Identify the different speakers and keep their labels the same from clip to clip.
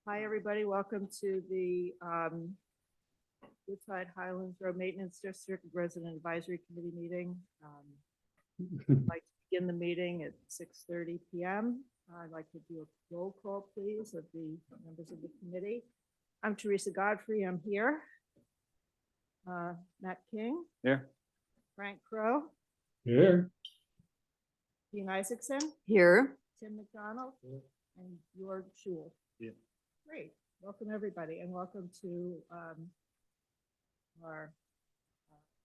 Speaker 1: Hi, everybody. Welcome to the Woodside Highlands Road Maintenance District Resident Advisory Committee meeting. I'd like to begin the meeting at 6:30 p.m. I'd like to do a roll call, please, of the members of the committee. I'm Teresa Godfrey. I'm here. Matt King.
Speaker 2: Here.
Speaker 1: Frank Crow.
Speaker 2: Here.
Speaker 1: Dean Isaacson.
Speaker 3: Here.
Speaker 1: Tim McDonald. Here. And George Schul.
Speaker 2: Yeah.
Speaker 1: Great. Welcome, everybody, and welcome to our,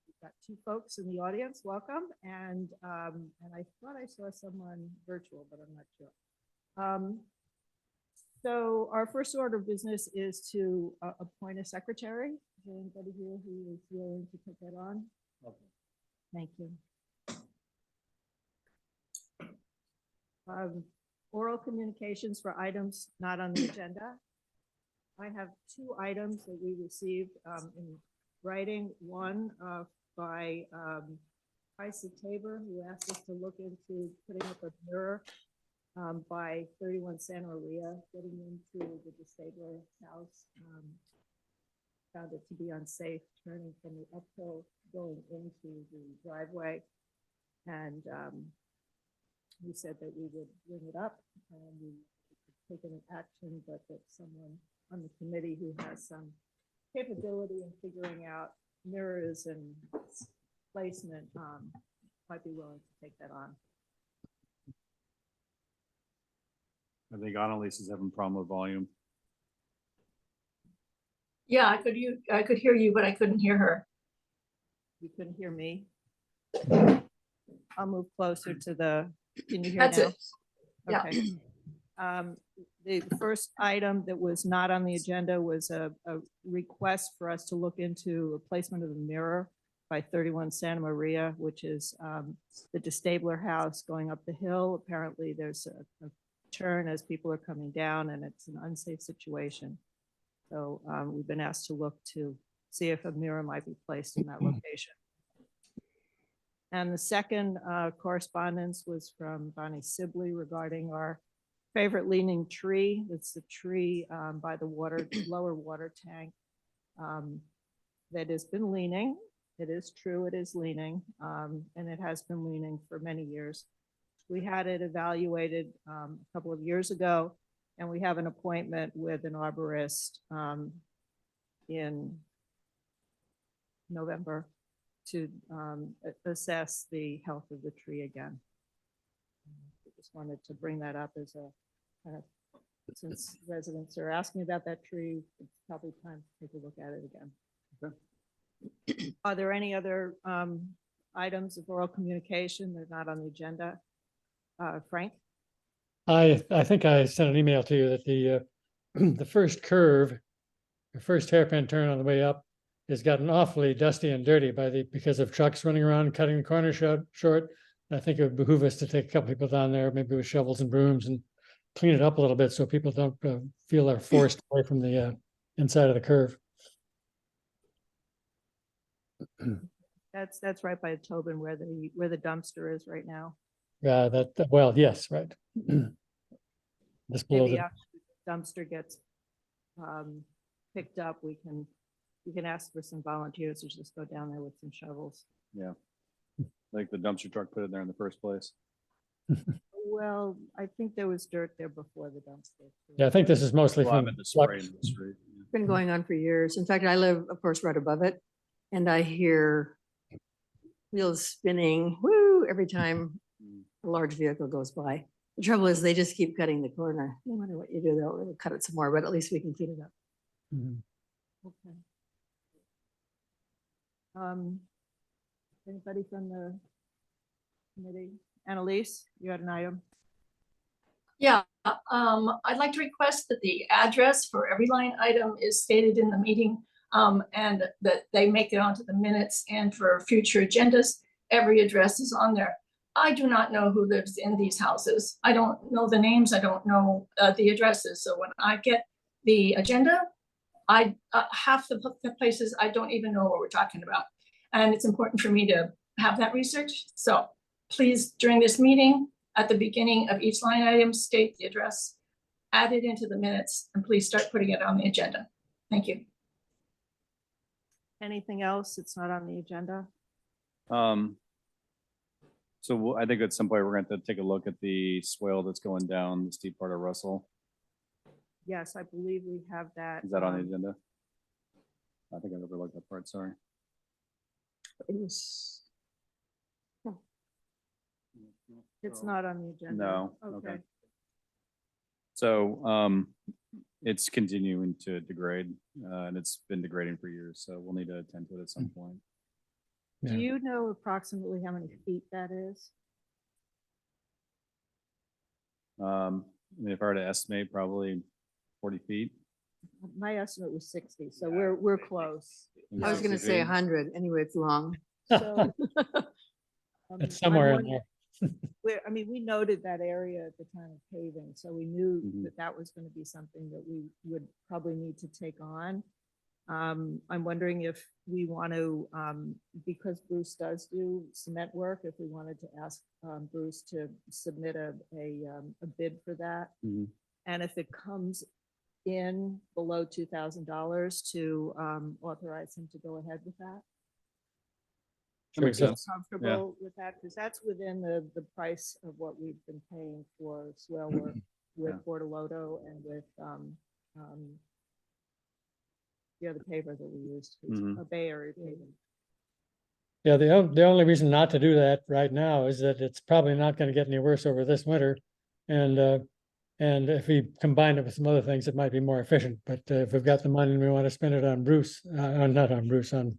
Speaker 1: we've got two folks in the audience. Welcome. And I thought I saw someone virtual, but I'm not sure. So our first order of business is to appoint a secretary. Is there anybody here who is willing to put that on? Okay. Thank you. Oral communications for items not on the agenda. I have two items that we received in writing. One by Isa Tabor, who asked us to look into putting up a mirror by 31 Santa Maria, getting into the Disabler house. Found it to be unsafe turning from the uphill going into the driveway. And we said that we would bring it up and we could take an action, but that someone on the committee who has some capability in figuring out mirrors and placement might be willing to take that on.
Speaker 2: I think Annalise is having a problem with volume.
Speaker 3: Yeah, I could hear you, but I couldn't hear her.
Speaker 1: You couldn't hear me. I'll move closer to the, can you hear
Speaker 3: That's
Speaker 1: now?
Speaker 3: it. Yeah.
Speaker 1: Okay. The first item that was not on the agenda was a request for us to look into replacement of the mirror by 31 Santa Maria, which is the Disabler house going up the hill. Apparently there's a turn as people are coming down and it's an unsafe situation. So we've been asked to look to see if a mirror might be placed in that location. And the second correspondence was from Bonnie Sibley regarding our favorite leaning tree. It's the tree by the lower water tank that has been leaning. It is true, it is leaning, and it has been leaning for many years. We had it evaluated a couple of years ago, and we have an appointment with an arborist in November to assess the health of the tree again. I just wanted to bring that up as a kind of, since residents are asking about that tree, it's probably time to take a look at it again. Okay. Are there any other items of oral communication that are not on the agenda? Frank?
Speaker 4: I think I sent an email to you that the the first curve, the first hairpin turn on the way up has gotten awfully dusty and dirty because of trucks running around cutting the corner short. I think it would behoove us to take a couple people down there, maybe with shovels and brooms, and clean it up a little bit so people don't feel they're forced away from the inside of the curve.
Speaker 1: That's right by Tobin where the dumpster is right now.
Speaker 4: Yeah, well, yes, right. Just below
Speaker 1: Maybe
Speaker 4: the
Speaker 1: after the dumpster gets picked up, we can ask for some volunteers to just go down there with some shovels.
Speaker 2: Yeah. Like the dumpster truck put it there in the first place.
Speaker 1: Well, I think there was dirt there before the dumpster.
Speaker 4: Yeah, I think this is mostly
Speaker 2: Well, I'm
Speaker 4: from
Speaker 2: in the spray in the street.
Speaker 3: It's been going on for years. In fact, I live, of course, right above it, and I hear wheels spinning, woo, every time a large vehicle goes by. The trouble is they just keep cutting the corner. No matter what you do, they'll cut it some more, but at least we can clean it up.
Speaker 1: Okay. Anybody from the committee? Annalise, you had an item?
Speaker 5: Yeah, I'd like to request that the address for every line item is stated in the meeting and that they make it onto the minutes, and for future agendas, every address is on there. I do not know who lives in these houses. I don't know the names. I don't know the addresses. So when I get the agenda, half the places I don't even know what we're talking about. And it's important for me to have that research. So please, during this meeting, at the beginning of each line item, state the address add it into the minutes and please start putting it on the agenda. Thank you.
Speaker 1: Anything else that's not on the agenda?
Speaker 2: So I think at some point we're going to have to take a look at the swale that's going down the steep part of Russell.
Speaker 1: Yes, I believe we have that.
Speaker 2: Is that on the agenda? I think I overlooked that part, sorry.
Speaker 3: It's-
Speaker 1: It's not on the agenda.
Speaker 2: No, okay. So it's continuing to degrade and it's been degrading for years, so we'll need to attend to it at some point.
Speaker 1: Do
Speaker 4: Yeah.
Speaker 1: you know approximately how many feet that is?
Speaker 2: I mean, if I were to estimate, probably 40 feet.
Speaker 1: My estimate was 60, so we're close.
Speaker 3: I was gonna
Speaker 2: 60
Speaker 3: say
Speaker 2: feet.
Speaker 3: 100, anyway, it's long.
Speaker 1: So,
Speaker 4: It's
Speaker 1: I'm
Speaker 4: somewhere in
Speaker 1: wondering-
Speaker 4: there.
Speaker 1: I mean, we noted that area at the time of paving, so we knew
Speaker 2: Mhm.
Speaker 1: that that was going to be something that we would probably need to take on. I'm wondering if we want to, because Bruce does do cement work, if we wanted to ask Bruce to submit a bid for that.
Speaker 2: Mhm.
Speaker 1: And if it comes in below $2,000 to authorize him to go ahead with that.
Speaker 2: That makes
Speaker 4: Sure,
Speaker 2: sense.
Speaker 1: Comfortable with that, because that's within the price of what we've been paying for swale work with
Speaker 2: Yeah.
Speaker 1: Portoloto and with the other paver that we used,
Speaker 2: Mhm.
Speaker 1: a Bay Area paving.
Speaker 4: Yeah, the only reason not to do that right now is that it's probably not gonna get any worse over this winter. And if we combine it with some other things, it might be more efficient, but if we've got the money and we want to spend it on Bruce, not on Bruce, on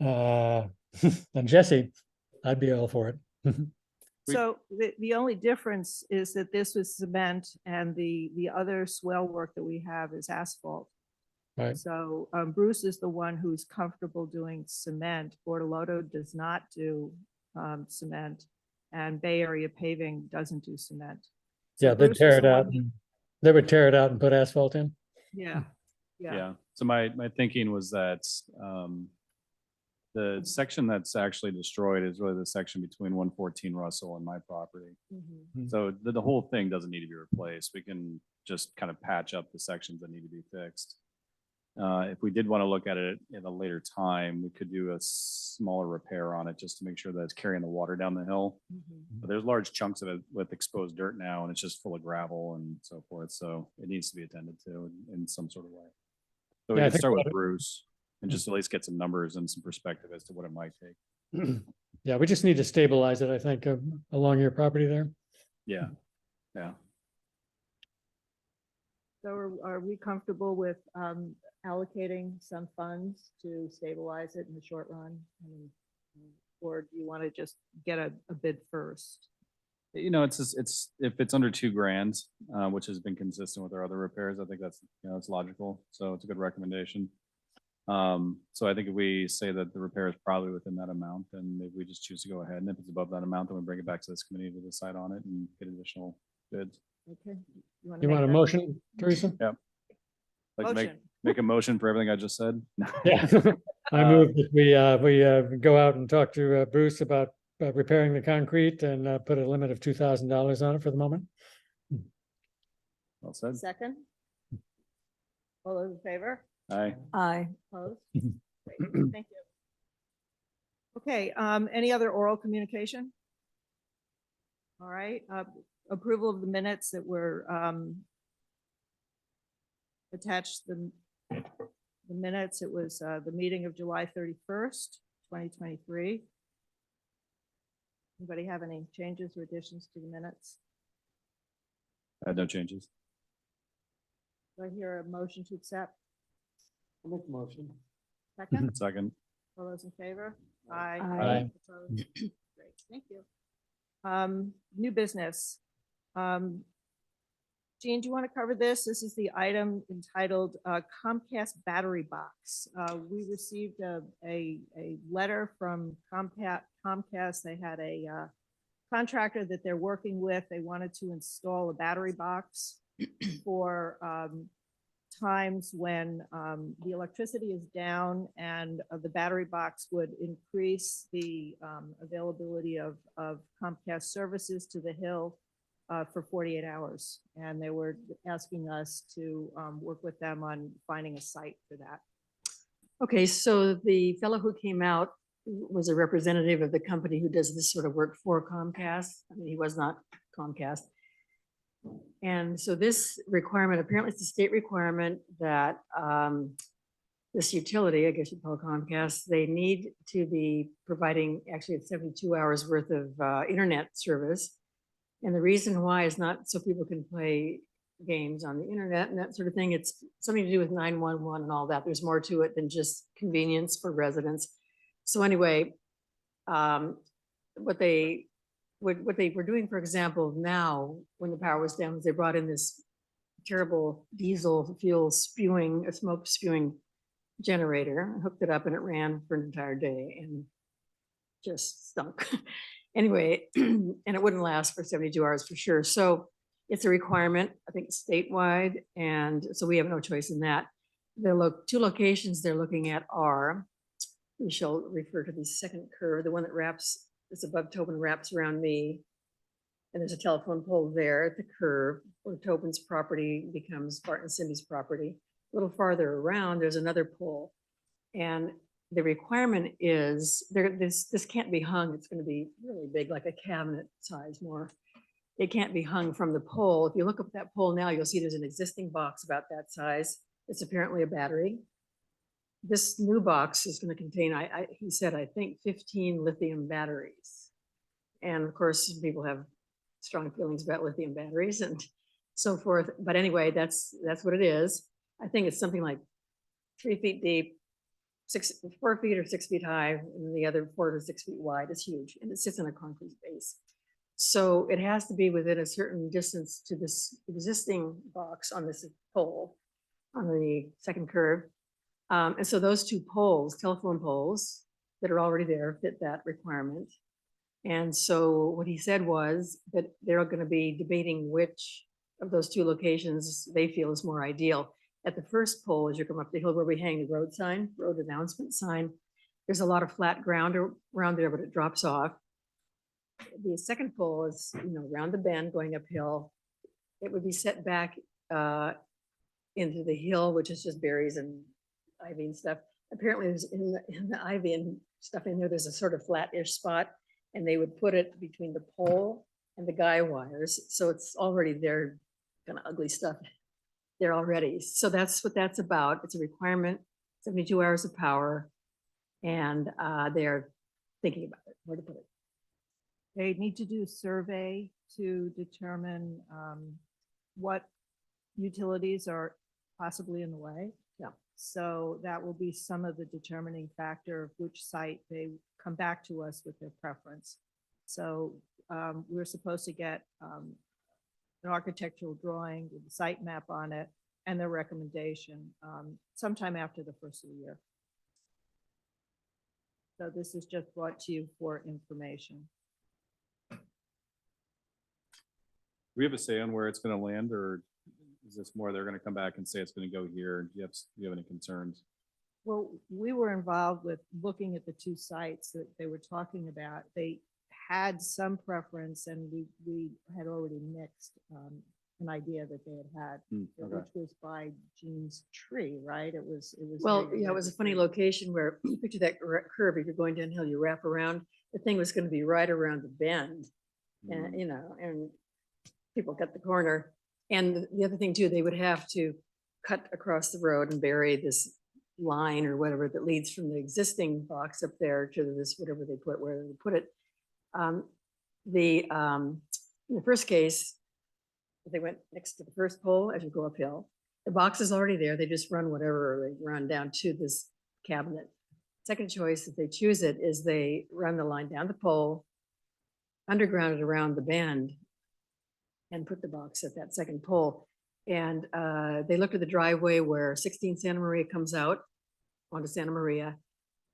Speaker 4: on Jesse, I'd be all for it.
Speaker 1: So the only difference is that this was cement and the other swale work that we have is asphalt.
Speaker 4: Right,
Speaker 1: So Bruce is the one who's comfortable doing cement. Bortolotto does not do cement, and Bay Area Paving doesn't do cement. So
Speaker 4: yeah, they'd
Speaker 1: Bruce is
Speaker 4: tear it
Speaker 1: the
Speaker 4: out,
Speaker 1: one who-
Speaker 4: and they would tear it out and put asphalt in.
Speaker 1: Yeah, yeah.
Speaker 2: Yeah, so my thinking was that the section that's actually destroyed is really the section between 114 Russell and my property.
Speaker 1: Mhm.
Speaker 2: So the whole thing doesn't need to be replaced. We can just kind of patch up the sections that need to be fixed. If we did want to look at it at a later time, we could do a smaller repair on it just to make sure that it's carrying the water down the hill.
Speaker 1: Mhm.
Speaker 2: But there's large chunks of it with exposed dirt now and it's just full of gravel and so forth. So it needs to be attended to in some sort of way. So we
Speaker 4: Yeah, I
Speaker 2: can
Speaker 4: think
Speaker 2: start with
Speaker 4: what it-
Speaker 2: Bruce and just at least get some numbers and some perspective as to what it might take.
Speaker 4: Yeah, we just need to stabilize it, I think, along your property there.
Speaker 2: Yeah, yeah.
Speaker 1: So are we comfortable with allocating some funds to stabilize it in the short run? I mean, or do you want to just get a bid first?
Speaker 2: You know, it's if it's under $2,000, which has been consistent with our other repairs, I think that's, you know, it's logical. So it's a good recommendation. So I think if we say that the repair is probably within that amount, then maybe we just choose to go ahead. And if it's above that amount, then we bring it back to this committee to decide on it and get additional bids.
Speaker 1: Okay. wanna
Speaker 4: You
Speaker 1: make
Speaker 4: want a
Speaker 1: that
Speaker 4: motion, Teresa?
Speaker 2: Like to
Speaker 1: Motion.
Speaker 2: make a motion for everything I just said.
Speaker 4: Yeah. I move that we go out and talk to Bruce about repairing the concrete and put a limit of $2,000 on it for the moment.
Speaker 2: Well said.
Speaker 1: Second? All those in favor?
Speaker 2: Aye.
Speaker 3: Aye.
Speaker 1: Opposed? Great, thank you. Okay, any other oral communication? All right, approval of the minutes that were attached, the minutes, it was the meeting of July 31st, 2023. Anybody have any changes or additions to the minutes?
Speaker 2: I had no changes.
Speaker 1: Do I hear a motion to accept?
Speaker 4: I'll make a motion.
Speaker 1: Second?
Speaker 2: Second.
Speaker 1: All those in favor? Aye.
Speaker 3: Aye.
Speaker 1: Opposed? Great, thank you. New business. Jean, do you want to cover this? This is the item entitled Comcast Battery Box. We received a letter from Comcast. They had a contractor that they're working with. They wanted to install a battery box for times when the electricity is down and the battery box would increase the availability of Comcast services to the Hill for 48 hours. And they were asking us to work with them on finding a site for that.
Speaker 3: Okay, so the fellow who came out was a representative of the company who does this sort of work for Comcast. I mean, he was not Comcast. And so this requirement, apparently it's a state requirement that this utility, I guess you call it Comcast, they need to be providing, actually it's 72 hours worth of internet service. And the reason why is not so people can play games on the internet and that sort of thing. It's something to do with 911 and all that. There's more to it than just convenience for residents. So anyway, what they were doing, for example, now when the power was down, was they brought in this terrible diesel fuel spewing, a smoke spewing generator, hooked it up, and it ran for an entire day and just stunk. Anyway, and it wouldn't last for 72 hours for sure. So it's a requirement, I think statewide, and so we have no choice in that. The two locations they're looking at are, we shall refer to the second curve, the one that wraps, is above Tobin, wraps around me. And there's a telephone pole there at the curve where Tobin's property becomes Bart and Cindy's property. A little farther around, there's another pole. And the requirement is, this can't be hung. It's going to be really big, like a cabinet size more. It can't be hung from the pole. If you look up that pole now, you'll see there's an existing box about that size. It's apparently a battery. This new box is going to contain, he said, I think 15 lithium batteries. And of course, people have strong feelings about lithium batteries and so forth. But anyway, that's what it is. I think it's something like 3 feet deep, 4 feet or 6 feet high, and the other 4 to 6 feet wide. It's huge, and it sits on a concrete base. So it has to be within a certain distance to this existing box on this pole on the second curve. And so those two poles, telephone poles that are already there, fit that requirement. And so what he said was that they're going to be debating which of those two locations they feel is more ideal. At the first pole, as you come up the hill where we hang the road sign, road announcement sign, there's a lot of flat ground around there, but it drops off. The second pole is, around the bend going uphill. It would be set back into the hill, which is just berries and ivy and stuff. Apparently there's in the ivy and stuff in there, there's a sort of flat-ish spot, and they would put it between the pole and the guy wires. So it's already there, kind of ugly stuff there already. So that's what that's about. It's a requirement, 72 hours of power, and they're thinking about it, where to put it.
Speaker 1: They need to do a survey to determine what utilities are possibly in the way.
Speaker 3: Yeah.
Speaker 1: So that will be some of the determining factor of which site they come back to us with their preference. So we're supposed to get an architectural drawing with the site map on it and their recommendation sometime after the first of the year. So this is just brought to you for information.
Speaker 2: We have a say on where it's going to land, or is this more they're going to come back and say it's going to go here? Do you have any concerns?
Speaker 1: Well, we were involved with looking at the two sites that they were talking about. They had some preference, and we had already mixed an idea that they had,
Speaker 2: Okay.
Speaker 1: which was by Jean's Tree, right? It was.
Speaker 3: Well, yeah, it was a funny location where you picture that curve. If you're going downhill, you wrap around. The thing was going to be right around the bend, and and people cut the corner. And the other thing too, they would have to cut across the road and bury this line or whatever that leads from the existing box up there to this, whatever they put, where they put it. In the first case, they went next to the first pole as you go uphill. The box is already there. They just run whatever, they run down to this cabinet. Second choice, if they choose it, is they run the line down the pole, underground it around the bend, and put the box at that second pole. And they looked at the driveway where 16 Santa Maria comes out onto Santa Maria.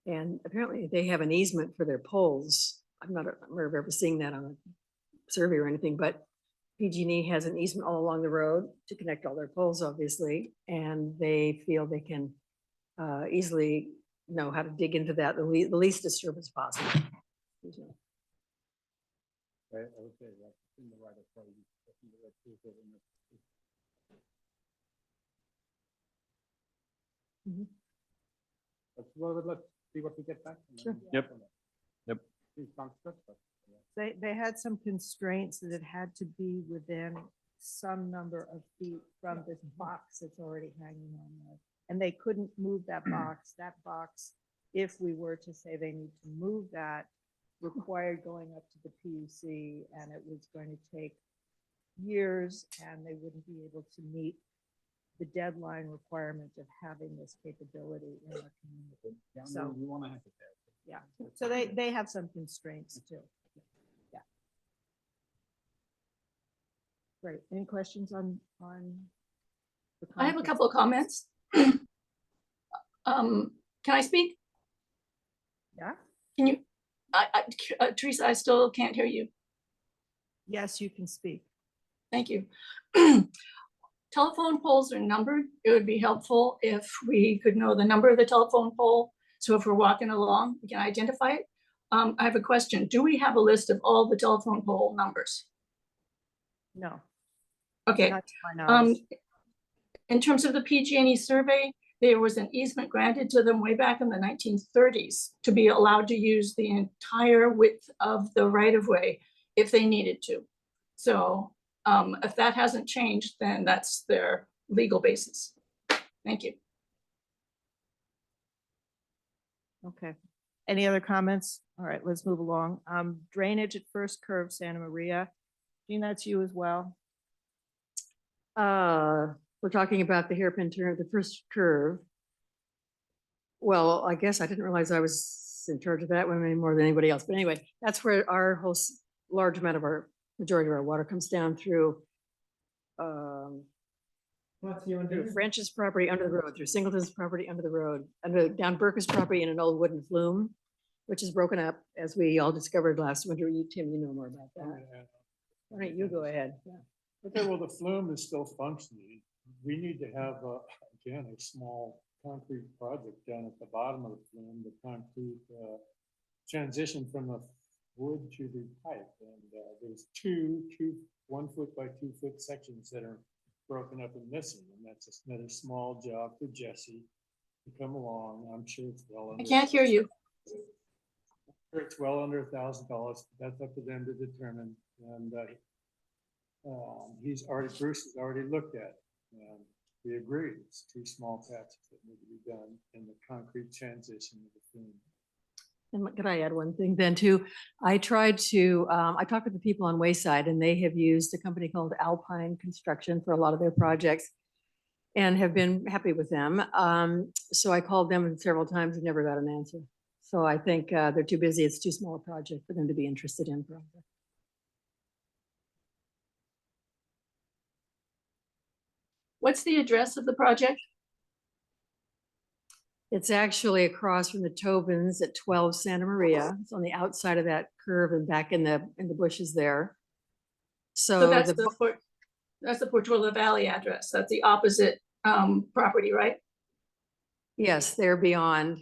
Speaker 3: And apparently they have an easement for their poles. I'm not aware of ever seeing that on a survey or anything, but PG&E has an easement all along the road to connect all their poles, obviously. And they feel they can easily know how to dig into that, the least disturbance possible.
Speaker 2: Right, I would say that.
Speaker 6: Let's see what we get back.
Speaker 3: Sure.
Speaker 2: Yep. Yep.
Speaker 1: They had some constraints that it had to be within some number of feet from this box that's already hanging on there. And they couldn't move that box. That box, if we were to say they need to move that, required going up to the PUC, and it was going to take years, and they wouldn't be able to meet the deadline requirement of having this capability in our community. So,
Speaker 2: You want to have it
Speaker 1: yeah, so they have some constraints too. Yeah. Great. Any questions on? The
Speaker 5: I have a
Speaker 1: concept?
Speaker 5: couple of comments. Can I speak?
Speaker 1: Yeah,
Speaker 5: Can you, Teresa, I still can't hear you.
Speaker 1: yes, you can speak.
Speaker 5: Thank you. Telephone poles are numbered. It would be helpful if we could know the number of the telephone pole. So if we're walking along, we can identify it. I have a question. Do we have a list of all the telephone pole numbers?
Speaker 1: No,
Speaker 5: Okay.
Speaker 1: not to my knowledge.
Speaker 5: In terms of the PG&E survey, there was an easement granted to them way back in the 1930s to be allowed to use the entire width of the right-of-way if they needed to. So if that hasn't changed, then that's their legal basis. Thank you.
Speaker 1: Okay. Any other comments? All right, let's move along. Drainage at First Curve, Santa Maria. Jean, that's you as well.
Speaker 3: We're talking about the hairpin turn, the first curve. Well, I guess I didn't realize I was in charge of that one any more than anybody else. But anyway, that's where our whole large amount of our majority of our water comes down through through French's property under the road, through Singleton's property under the road, and down Burke's property in an old wooden flume, which is broken up, as we all discovered last winter. You, Tim, you know more about that. Why don't you go ahead? Yeah.
Speaker 6: Okay, well, the flume is still functioning. We need to have, again, a small concrete project down at the bottom of the flume, the concrete transition from the wood to the pipe. And there's two 1 foot by 2 foot sections that are broken up and missing. And that's another small job for Jesse to come along. I'm sure it's well under.
Speaker 5: I can't hear you.
Speaker 6: It's well under $1,000. That's up to them to determine. And Bruce has already looked at it. And we agree, it's 2 small patches that need to be done in the concrete transition of the flume.
Speaker 3: And could I add one thing then too? I tried to, I talked with the people on Wayside, and they have used a company called Alpine Construction for a lot of their projects and have been happy with them. So I called them several times and never got an answer. So I think they're too busy. It's too small a project for them to be interested in.
Speaker 5: What's the address of the project?
Speaker 3: It's actually across from the Tobins at 12 Santa Maria. It's on the outside of that curve and back in the bushes there.
Speaker 5: So that's the Portola Valley address. That's the opposite property, right?
Speaker 3: Yes, they're beyond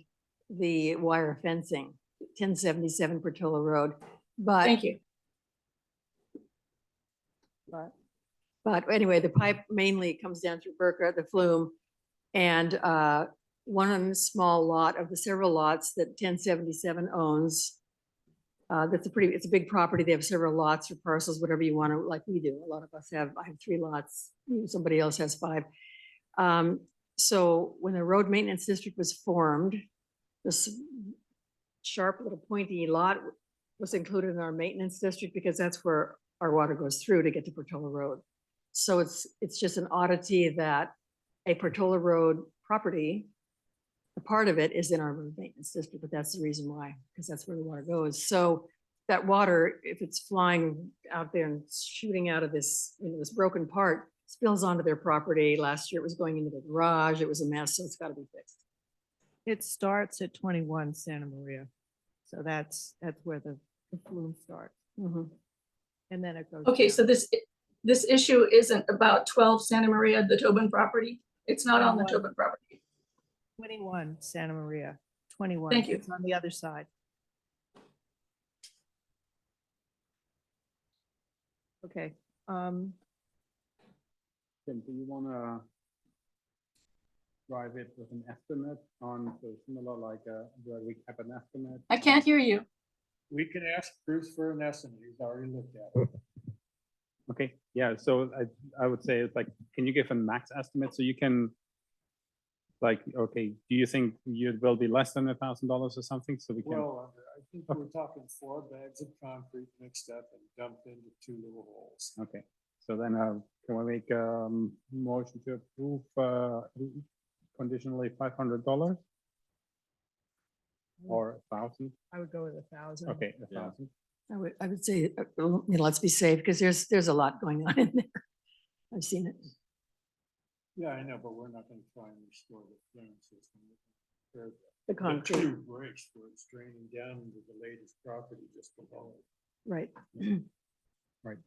Speaker 3: the wire fencing, 1077 Portola Road. But
Speaker 5: Thank you.
Speaker 3: But anyway, the pipe mainly comes down through Burka, the flume, and one small lot of the several lots that 1077 owns. It's a big property. They have several lots or parcels, whatever you want to, like we do. A lot of us have, I have 3 lots. Somebody else has 5. So when the road maintenance district was formed, this sharp little pointy lot was included in our maintenance district because that's where our water goes through to get to Portola Road. So it's just an oddity that a Portola Road property, a part of it is in our road maintenance district, but that's the reason why, because that's where the water goes. So that water, if it's flying out there and shooting out of this, this broken part, spills onto their property. Last year it was going into the garage. It was a mess, so it's got to be fixed.
Speaker 1: It starts at 21 Santa Maria. So that's where the flume starts.
Speaker 3: Mm-hmm.
Speaker 1: And then it goes.
Speaker 5: Okay,
Speaker 1: down.
Speaker 5: so this issue isn't about 12 Santa Maria, the Tobin property. It's not on the
Speaker 1: 21.
Speaker 5: Tobin property.
Speaker 1: 21 Santa Maria, 21.
Speaker 5: Thank you.
Speaker 1: It's on the other side. Okay,
Speaker 7: Tim, do you wanna drive it with an estimate on, so similar like, where we have an estimate?
Speaker 5: I can't hear you.
Speaker 6: We can ask Bruce for an estimate. He's already looked at it.
Speaker 7: Okay, yeah, so I would say it's like, can you give a max estimate so you can, like, okay, do you think you will be less than $1,000 or something, so we can?
Speaker 6: Well, I think we're talking 4 bags of concrete mixed up and dumped into 2 little holes.
Speaker 7: Okay, so then, can we make a motion to approve, conditionally $500? Or 1,000?
Speaker 1: I would go with 1,000.
Speaker 7: Okay,
Speaker 2: Yeah.
Speaker 7: 1,000.
Speaker 3: I would say, let's be safe, because there's a lot going on in there. I've seen it.
Speaker 6: Yeah, I know, but we're not gonna try and restore the flame system. Repair
Speaker 3: The
Speaker 6: The
Speaker 3: concrete,
Speaker 6: 2 breaks where it's draining down into the latest property just below it.
Speaker 3: right.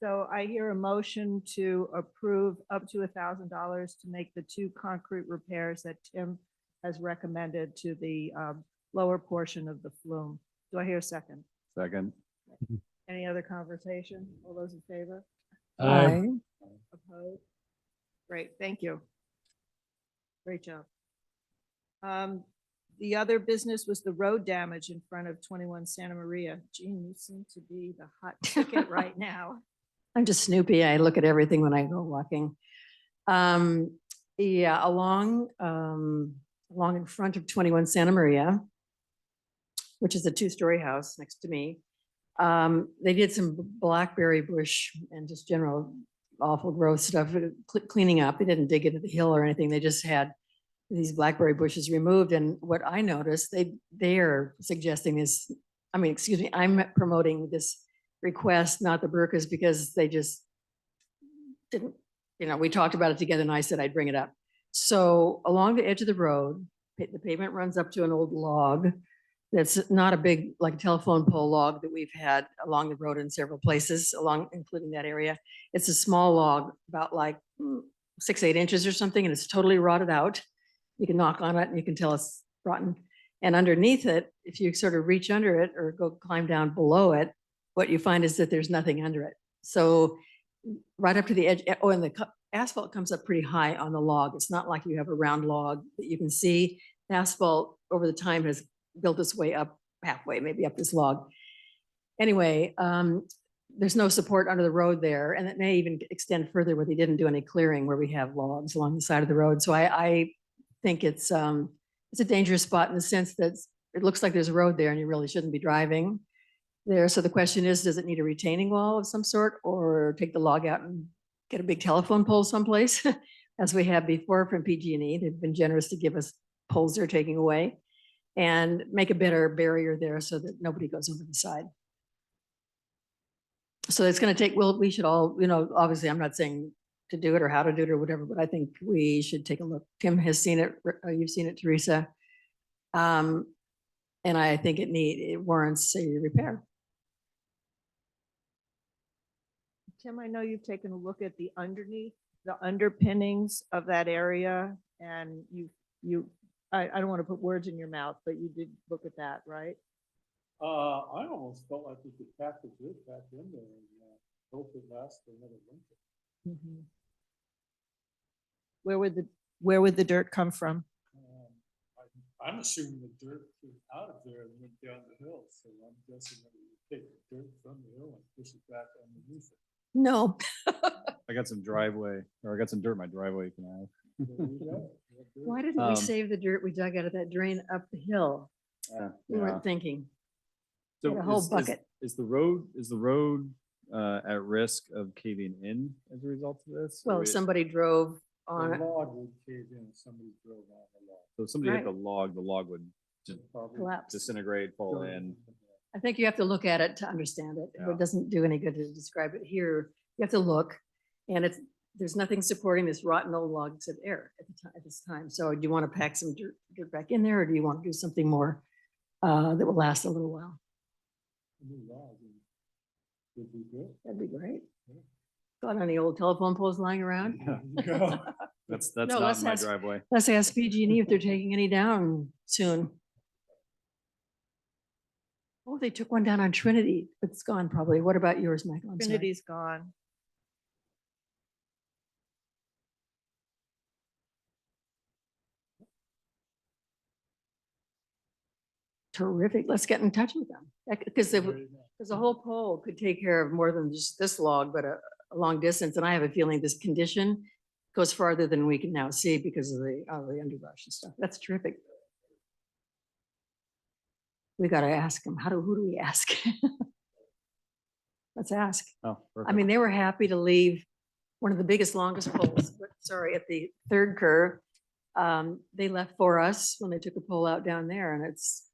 Speaker 1: So I hear a motion to approve up to $1,000 to make the 2 concrete repairs that Tim has recommended to the lower portion of the flume. Do I hear a second?
Speaker 2: Second.
Speaker 1: Any other conversation? All those in favor?
Speaker 4: Aye.
Speaker 1: Opposed? Great, thank you. Great job. The other business was the road damage in front of 21 Santa Maria. Gene, you seem to be the hot ticket right now.
Speaker 3: I'm just Snoopy. I look at everything when I go walking. Yeah, along in front of 21 Santa Maria, which is a 2-story house next to me. They did some blackberry bush and just general awful growth stuff, cleaning up. They didn't dig into the hill or anything. They just had these blackberry bushes removed. And what I noticed, they are suggesting this, I mean, excuse me, I'm promoting this request, not the Burkas, because they just didn't, we talked about it together and I said I'd bring it up. So along the edge of the road, the pavement runs up to an old log. That's not a big, like a telephone pole log that we've had along the road in several places including that area. It's a small log, about like 6-8 inches or something, and it's totally rotted out. You can knock on it and you can tell it's rotten. And underneath it, if you sort of reach under it or go climb down below it, what you find is that there's nothing under it. So right up to the edge, and the asphalt comes up pretty high on the log. It's not like you have a round log that you can see. The asphalt over the time has built its way up halfway, maybe up this log. Anyway, there's no support under the road there, and it may even extend further where they didn't do any clearing, where we have logs along the side of the road. So I think it's a dangerous spot in the sense that it looks like there's a road there and you really shouldn't be driving there. So the question is, does it need a retaining wall of some sort, or take the log out and get a big telephone pole someplace, as we have before from PG&E? They've been generous to give us poles they're taking away, and make a better barrier there so that nobody goes over the side. So it's going to take, well, we should all, obviously I'm not saying to do it or how to do it or whatever, but I think we should take a look. Tim has seen it. You've seen it, Teresa. And I think it warrants a repair.
Speaker 1: Tim, I know you've taken a look at the underpinnings of that area, and I don't want to put words in your mouth, but you did look at that, right?
Speaker 6: I almost felt like we could pack the dirt back in there and hope it lasts for another winter.
Speaker 1: Mhm. Where would the dirt come from?
Speaker 6: I'm assuming the dirt came out of there and went down the hill, so I'm guessing that we take the dirt from the hill and push it back underneath it.
Speaker 3: No.
Speaker 2: I got some driveway, or I got some dirt in my driveway you can have.
Speaker 6: There you go.
Speaker 3: Why didn't we save the dirt we dug out of that drain up the hill? We weren't thinking.
Speaker 2: So
Speaker 3: Get a whole
Speaker 2: is-
Speaker 3: bucket.
Speaker 2: Is the road at risk of caving in as a result of this? Or
Speaker 3: Well, if somebody drove on
Speaker 6: The
Speaker 3: it,
Speaker 6: log would cave in if somebody drove on the log.
Speaker 2: So if somebody hit
Speaker 3: Right.
Speaker 2: the log would just
Speaker 6: Probably
Speaker 3: collapse.
Speaker 2: disintegrate, fall
Speaker 6: go
Speaker 2: in.
Speaker 3: I think you have to look at it to understand it.
Speaker 2: Yeah.
Speaker 3: It doesn't do any good to describe it here. You have to look, and there's nothing supporting this rotten old log except air at this time. So do you want to pack some dirt back in there, or do you want to do something more that will last a little while?
Speaker 6: A new log would be good.
Speaker 3: That'd be great. Got any old telephone poles lying around?
Speaker 6: There you go.
Speaker 2: That's
Speaker 3: No,
Speaker 2: not
Speaker 3: let's
Speaker 2: my
Speaker 3: ask-
Speaker 2: driveway.
Speaker 3: Let's ask PG&E if they're taking any down soon. Oh, they took one down on Trinity, but it's gone probably. What about yours, Michael? I'm sorry.
Speaker 1: Trinity's gone.
Speaker 3: Terrific. Let's get in touch with them. Because
Speaker 6: There you go.
Speaker 3: because a whole pole could take care of more than just this log, but a long distance. And I have a feeling this condition goes farther than we can now see because of the underbrush and stuff. That's terrific. We got to ask them. Who do we ask? Let's ask.
Speaker 2: Oh,
Speaker 3: I
Speaker 2: perfect.
Speaker 3: mean, they were happy to leave one of the biggest, longest poles, but sorry, at the third curve. They left for us when they took a pole out down there, and it's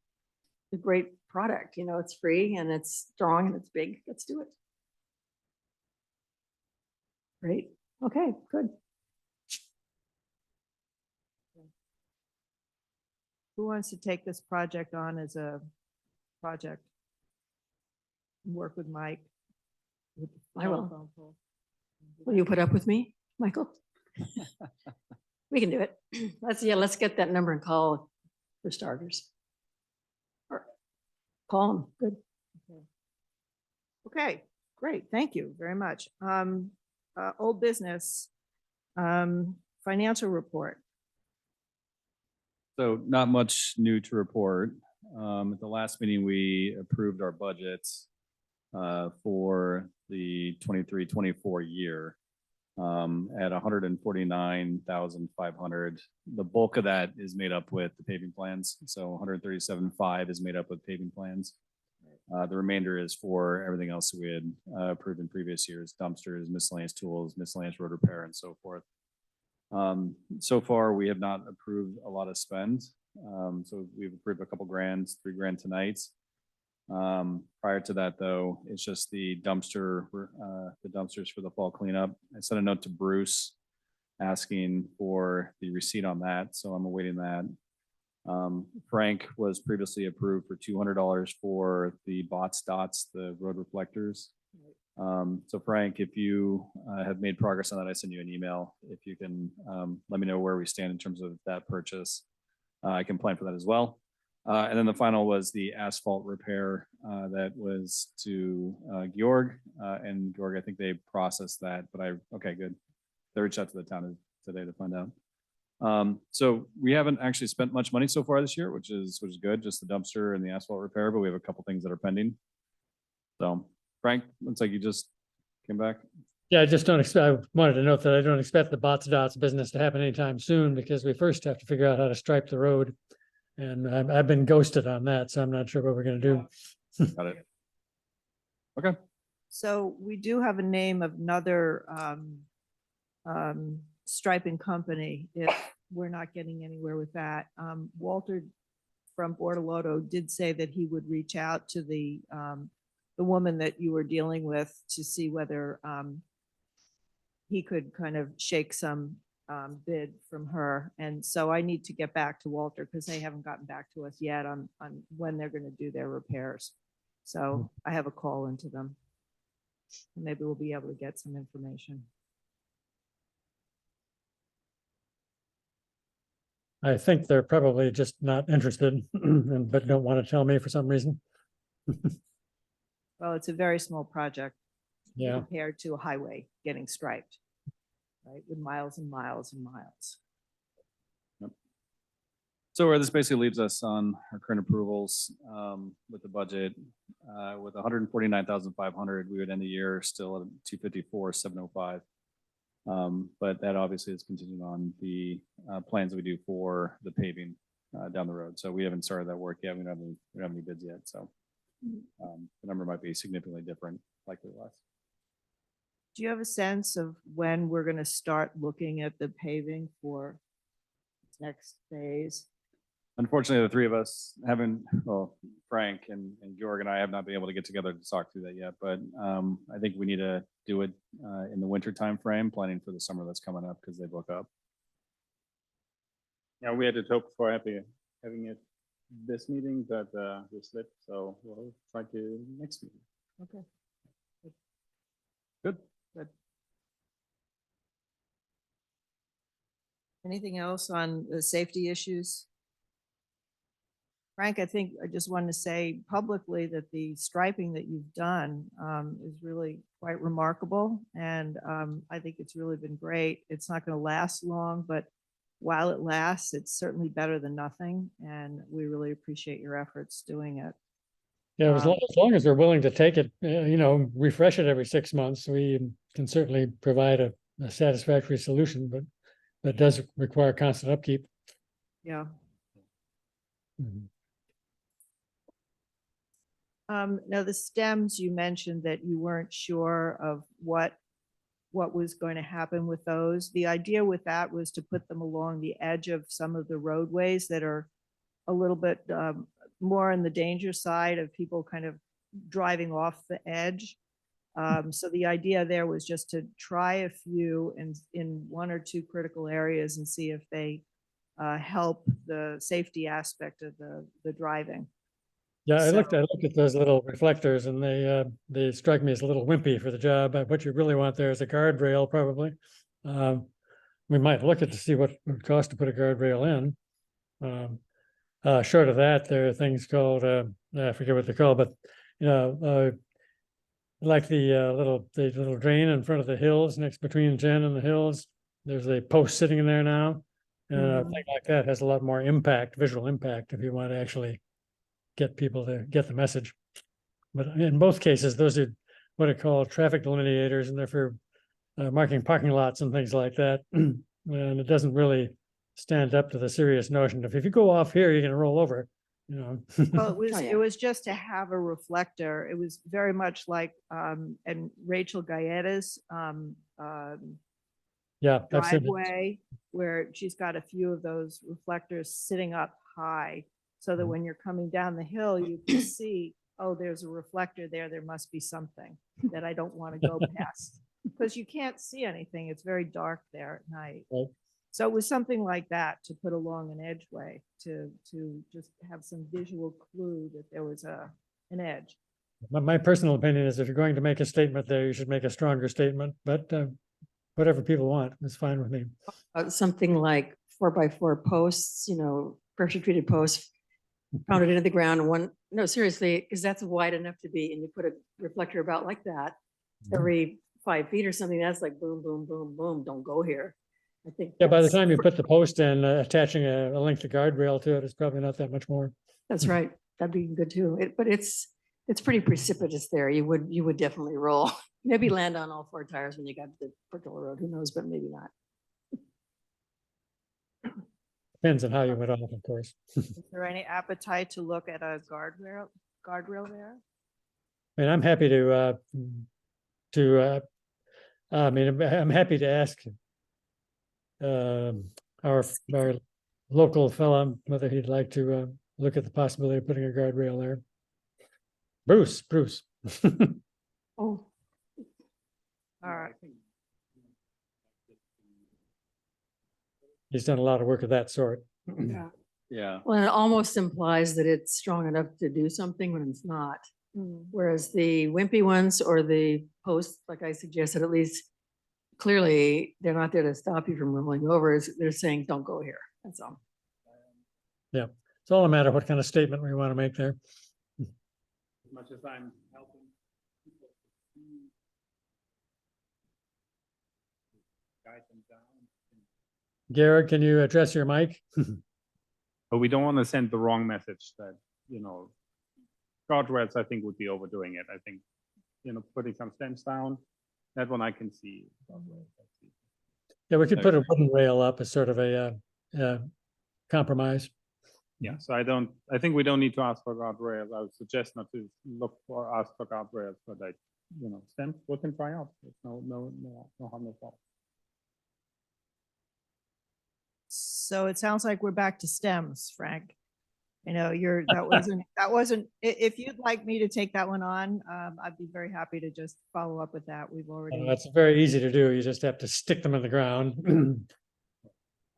Speaker 3: a great product, you know, it's free and it's strong and it's big. Let's do it. Great. Okay, good.
Speaker 1: Who wants to take this project on as a project? Work with Mike. with the
Speaker 3: I will.
Speaker 1: telephone pole.
Speaker 3: Will you put up with me, Michael? We can do it. Let's get that number and call for starters. Or call them. Good.
Speaker 1: Okay, great. Thank you very much. Old business, financial report.
Speaker 2: So not much new to report. At the last meeting, we approved our budgets for the 23-24 year at 149,500. The bulk of that is made up with the paving plans. So 137.5 is made up with paving plans. The remainder is for everything else that we had approved in previous years: dumpsters, miscellaneous tools, miscellaneous road repair, and so forth. So far, we have not approved a lot of spend. So we've approved a couple grand, $3,000 tonight. Prior to that, though, it's just the dumpsters for the fall cleanup. I sent a note to Bruce asking for the receipt on that, so I'm awaiting that. Frank was previously approved for $200 for the dots, the road reflectors. So Frank, if you have made progress on that, I send you an email. If you can let me know where we stand in terms of that purchase, I can plan for that as well. And then the final was the asphalt repair that was to Georg. And Georg, I think they processed that, but okay, good. They reached out to the town today to find out. So we haven't actually spent much money so far this year, which is good, just the dumpster and the asphalt repair, but we have a couple things that are pending. So Frank, looks like you just came back.
Speaker 4: Yeah, I just don't expect, I wanted to note that I don't expect the dots business to happen anytime soon because we first have to figure out how to stripe the road. And I've been ghosted on that, so I'm not sure what we're gonna do.
Speaker 2: Got it. Okay.
Speaker 1: So we do have a name of another striping company if we're not getting anywhere with that. Walter from Bortolotto did say that he would reach out to the woman that you were dealing with to see whether he could kind of shake some bid from her. And so I need to get back to Walter because they haven't gotten back to us yet on when they're going to do their repairs. So I have a call into them. Maybe we'll be able to get some information.
Speaker 4: I think they're probably just not interested, but don't want to tell me for some reason.
Speaker 1: Well, it's a very small project
Speaker 4: Yeah,
Speaker 1: compared to a highway getting striped, right? With miles and miles and miles.
Speaker 2: So where this basically leaves us on our current approvals with the budget, with 149,500, we would end the year still at 254,705. But that obviously is contingent on the plans that we do for the paving down the road. So we haven't started that work yet. We don't have any bids yet. So the number might be significantly different, likely less.
Speaker 1: Do you have a sense of when we're going to start looking at the paving for next phase?
Speaker 2: Unfortunately, the three of us haven't, well, Frank and Georg and I have not been able to get together to talk through that yet, but I think we need to do it in the winter time frame, planning for the summer that's coming up because they book up.
Speaker 7: Yeah, we had hoped for having it this meeting, but we slipped, so we'll try to next meeting.
Speaker 1: Okay.
Speaker 2: Good.
Speaker 1: Good. Anything else on the safety issues? Frank, I think I just wanted to say publicly that the striping that you've done is really quite remarkable. And I think it's really been great. It's not going to last long, but while it lasts, it's certainly better than nothing. And we really appreciate your efforts doing it.
Speaker 4: Yeah, as long as they're willing to take it, refresh it every 6 months, we can certainly provide a satisfactory solution, but that does require constant upkeep.
Speaker 1: Yeah.
Speaker 4: Mhm.
Speaker 1: Now the stems, you mentioned that you weren't sure of what was going to happen with those. The idea with that was to put them along the edge of some of the roadways that are a little bit more on the danger side of people kind of driving off the edge. So the idea there was just to try a few in 1 or 2 critical areas and see if they help the safety aspect of the driving.
Speaker 4: Yeah, I
Speaker 1: So-
Speaker 4: looked at those little reflectors and they strike me as a little wimpy for the job. What you really want there is a guardrail, probably. We might look at to see what it would cost to put a guardrail in. Short of that, there are things called, I forget what they're called, but, like the little drain in front of the hills next between Jen and the hills. There's a post sitting in there now. And a thing like that has a lot more impact, visual impact, if you want to actually get people to get the message. But in both cases, those are what are called traffic delineators, and they're for marking parking lots and things like that. And it doesn't really stand up to the serious notion of if you go off here, you're going to roll over.
Speaker 1: Well,
Speaker 3: Oh, yeah.
Speaker 1: it was just to have a reflector. It was very much like and Rachel Gaetta's
Speaker 4: Yeah, I've seen it.
Speaker 1: driveway, where she's got a few of those reflectors sitting up high, so that
Speaker 4: Mhm.
Speaker 1: when you're coming down the hill, you can see, oh, there's a reflector there. There must be something that I don't want to go past, because you can't see anything. It's very dark there at night.
Speaker 4: Right.
Speaker 1: So it was something like that to put along an edgeway to just have some visual clue that there was an edge.
Speaker 4: My personal opinion is if you're going to make a statement there, you should make a stronger statement, but whatever people want is fine with me.
Speaker 3: Something like 4x4 posts, pressure treated posts pounded into the ground and no, seriously, because that's wide enough to be, and you put a reflector about like that every 5 feet or something, that's like boom, boom, boom, boom, don't go here. I think.
Speaker 4: Yeah, by the
Speaker 3: that's-
Speaker 4: time you put the post in, attaching a length of guardrail to it is probably not that much more.
Speaker 3: That's right. That'd be good too. But it's pretty precipitous there. You would definitely roll. Maybe land on all 4 tires when you got to the Portola Road. Who knows, but maybe not.
Speaker 4: Depends on how you went off, of course.
Speaker 1: Is there any appetite to look at a guardrail there?
Speaker 4: I mean, I'm happy I'm happy to ask our local fella whether he'd like to look at the possibility of putting a guardrail there. Bruce.
Speaker 3: Oh,
Speaker 1: All right.
Speaker 4: He's done a lot of work of that sort.
Speaker 3: yeah.
Speaker 2: Yeah.
Speaker 3: Well, it almost implies that it's strong enough to do something when it's not. Whereas the wimpy ones or the posts, like I suggested, at least clearly they're not there to stop you from rolling over. They're saying, don't go here. That's all.
Speaker 4: It's all a matter of what kind of statement we want to make there.
Speaker 7: As much as I'm helping people to see, guide them down.
Speaker 4: Garrett, can you address your mic?
Speaker 7: But we don't want to send the wrong message that, guardrails, I think, would be overdoing it. I think, putting some stems down, that one I can see.
Speaker 4: Yeah, we could put a wooden rail up as sort of a compromise.
Speaker 7: Yeah, so I think we don't need to ask for guardrails. I would suggest not to ask for guardrails, but stems, we can try out. There's no harm, no foul.
Speaker 1: So it sounds like we're back to stems, Frank. That wasn't, if you'd like me to take that one on, I'd be very happy to just follow up with that. We've already.
Speaker 4: That's very easy to do. You just have to stick them in the ground.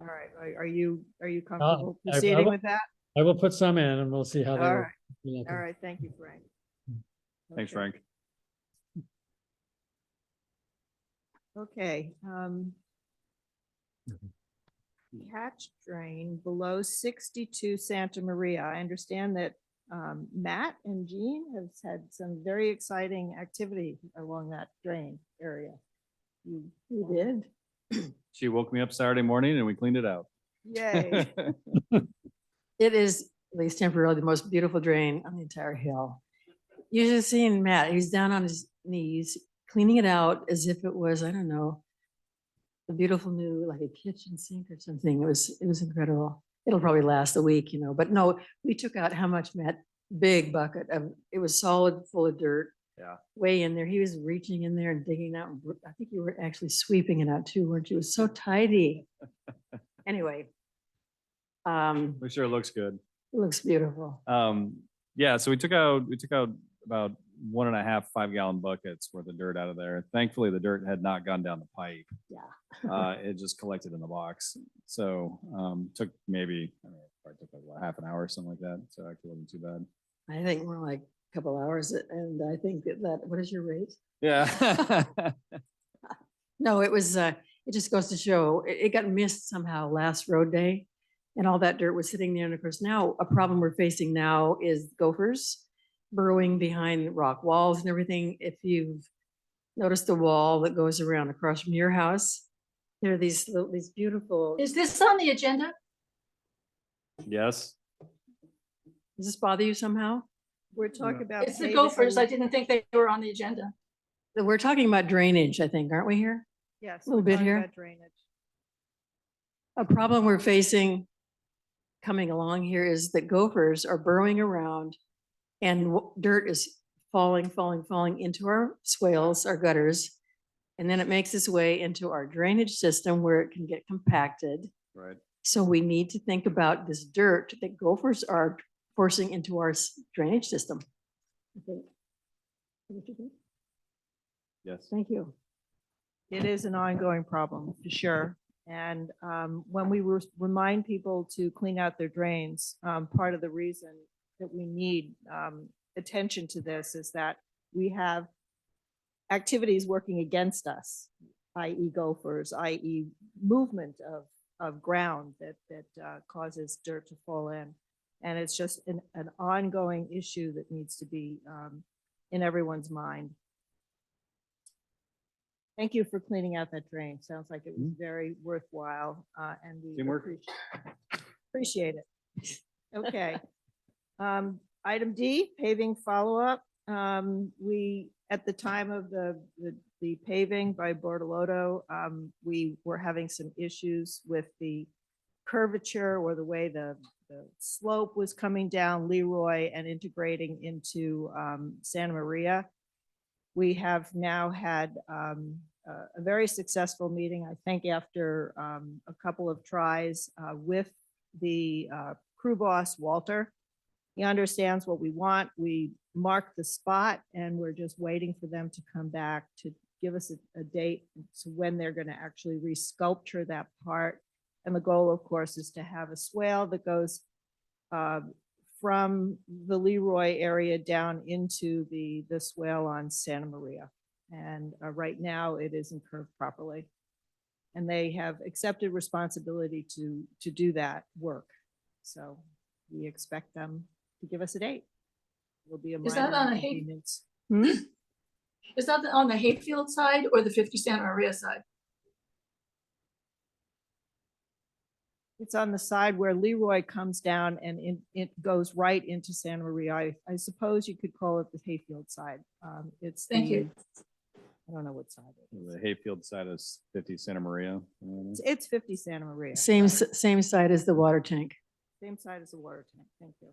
Speaker 1: All right. Are you comfortable proceeding
Speaker 4: will-
Speaker 1: with that?
Speaker 4: I will put some in and we'll see how they
Speaker 1: All
Speaker 4: work.
Speaker 1: right. All right. Thank you, Frank.
Speaker 2: Thanks,
Speaker 1: Okay.
Speaker 2: Frank.
Speaker 1: Okay. catch drain below 62 Santa Maria. I understand that Matt and Jean have had some very exciting activity along that drain area. You
Speaker 3: did.
Speaker 2: She woke me up Saturday morning and we cleaned it out.
Speaker 1: Yay.
Speaker 3: It is, at least temporarily, the most beautiful drain on the entire hill. You're just seeing Matt, he's down on his knees, cleaning it out as if it was, I don't know, a beautiful new, like a kitchen sink or something. It was incredible. It'll probably last a week, you know, but no, we took out how much, Matt? Big bucket of, it was solid, full of dirt.
Speaker 2: Yeah.
Speaker 3: Way in there. He was reaching in there and digging out. I think you were actually sweeping it out too, weren't you? It was so tidy. Anyway.
Speaker 2: I'm sure it looks good.
Speaker 3: It looks beautiful.
Speaker 2: Yeah, so we took out about 1.5 5-gallon buckets worth of dirt out of there. Thankfully, the dirt had not gone down the pipe.
Speaker 3: Yeah.
Speaker 2: It just collected in the box. So took maybe, I don't know, probably took like what, half an hour or something like that. So actually wasn't too bad.
Speaker 3: I think more like a couple hours. And I think that what is your rate?
Speaker 2: Yeah.
Speaker 3: No, it was, it just goes to show, it got missed somehow last road day. And all that dirt was sitting there. And of course, now a problem we're facing now is gophers burrowing behind rock walls and everything. If you've noticed the wall that goes around across from your house, there are these beautiful,
Speaker 5: Is this on the agenda?
Speaker 2: Yes.
Speaker 3: does this bother you somehow?
Speaker 1: We're talking about.
Speaker 5: It's the
Speaker 1: paving-
Speaker 5: Gophers. I didn't think they were on the agenda.
Speaker 3: We're talking about drainage, I think, aren't we here?
Speaker 1: Yes.
Speaker 3: little
Speaker 1: we're
Speaker 3: bit
Speaker 1: talking
Speaker 3: here.
Speaker 1: about Drainage.
Speaker 3: A problem we're facing coming along here is that gophers are burrowing around and dirt is falling into our swales, our gutters. And then it makes its way into our drainage system where it can get compacted.
Speaker 2: Right.
Speaker 3: So we need to think about this dirt that gophers are forcing into our drainage system. I think. What you think?
Speaker 2: Yes.
Speaker 3: Thank you.
Speaker 1: It is an ongoing problem for sure. And when we remind people to clean out their drains, part of the reason that we need attention to this is that we have activities working against us, i.e. gophers, i.e. movement of ground that causes dirt to fall in. And it's just an ongoing issue that needs to be in everyone's mind. Thank you for cleaning out that drain. Sounds like it was very worthwhile, and we
Speaker 2: Teamwork.
Speaker 1: appreciate it. Okay. Item D, paving follow-up. We, at the time of the paving by Bortolotto, we were having some issues with the curvature or the way the slope was coming down Leroy and integrating into Santa Maria. We have now had a very successful meeting, I think, after a couple of tries with the crew boss, Walter. He understands what we want. We marked the spot and we're just waiting for them to come back to give us a date to when they're going to actually resculpture that part. And the goal, of course, is to have a swale that goes from the Leroy area down into the swale on Santa Maria. And right now it isn't curved properly. And they have accepted responsibility to do that work. So we expect them to give us a date. It'll be a
Speaker 5: Is that
Speaker 1: minor
Speaker 5: on a
Speaker 1: inconvenience.
Speaker 5: Is that on the Hayfield side or the 50 Santa Maria side?
Speaker 1: It's on the side where Leroy comes down and it goes right into Santa Maria. I suppose you could call it the Hayfield side. It's
Speaker 5: Thank
Speaker 1: the,
Speaker 5: you.
Speaker 1: I don't know what side it is.
Speaker 2: The Hayfield side is 50 Santa Maria.
Speaker 1: It's 50 Santa Maria.
Speaker 3: Same side as the water tank.
Speaker 1: Same side as the water tank. Thank you.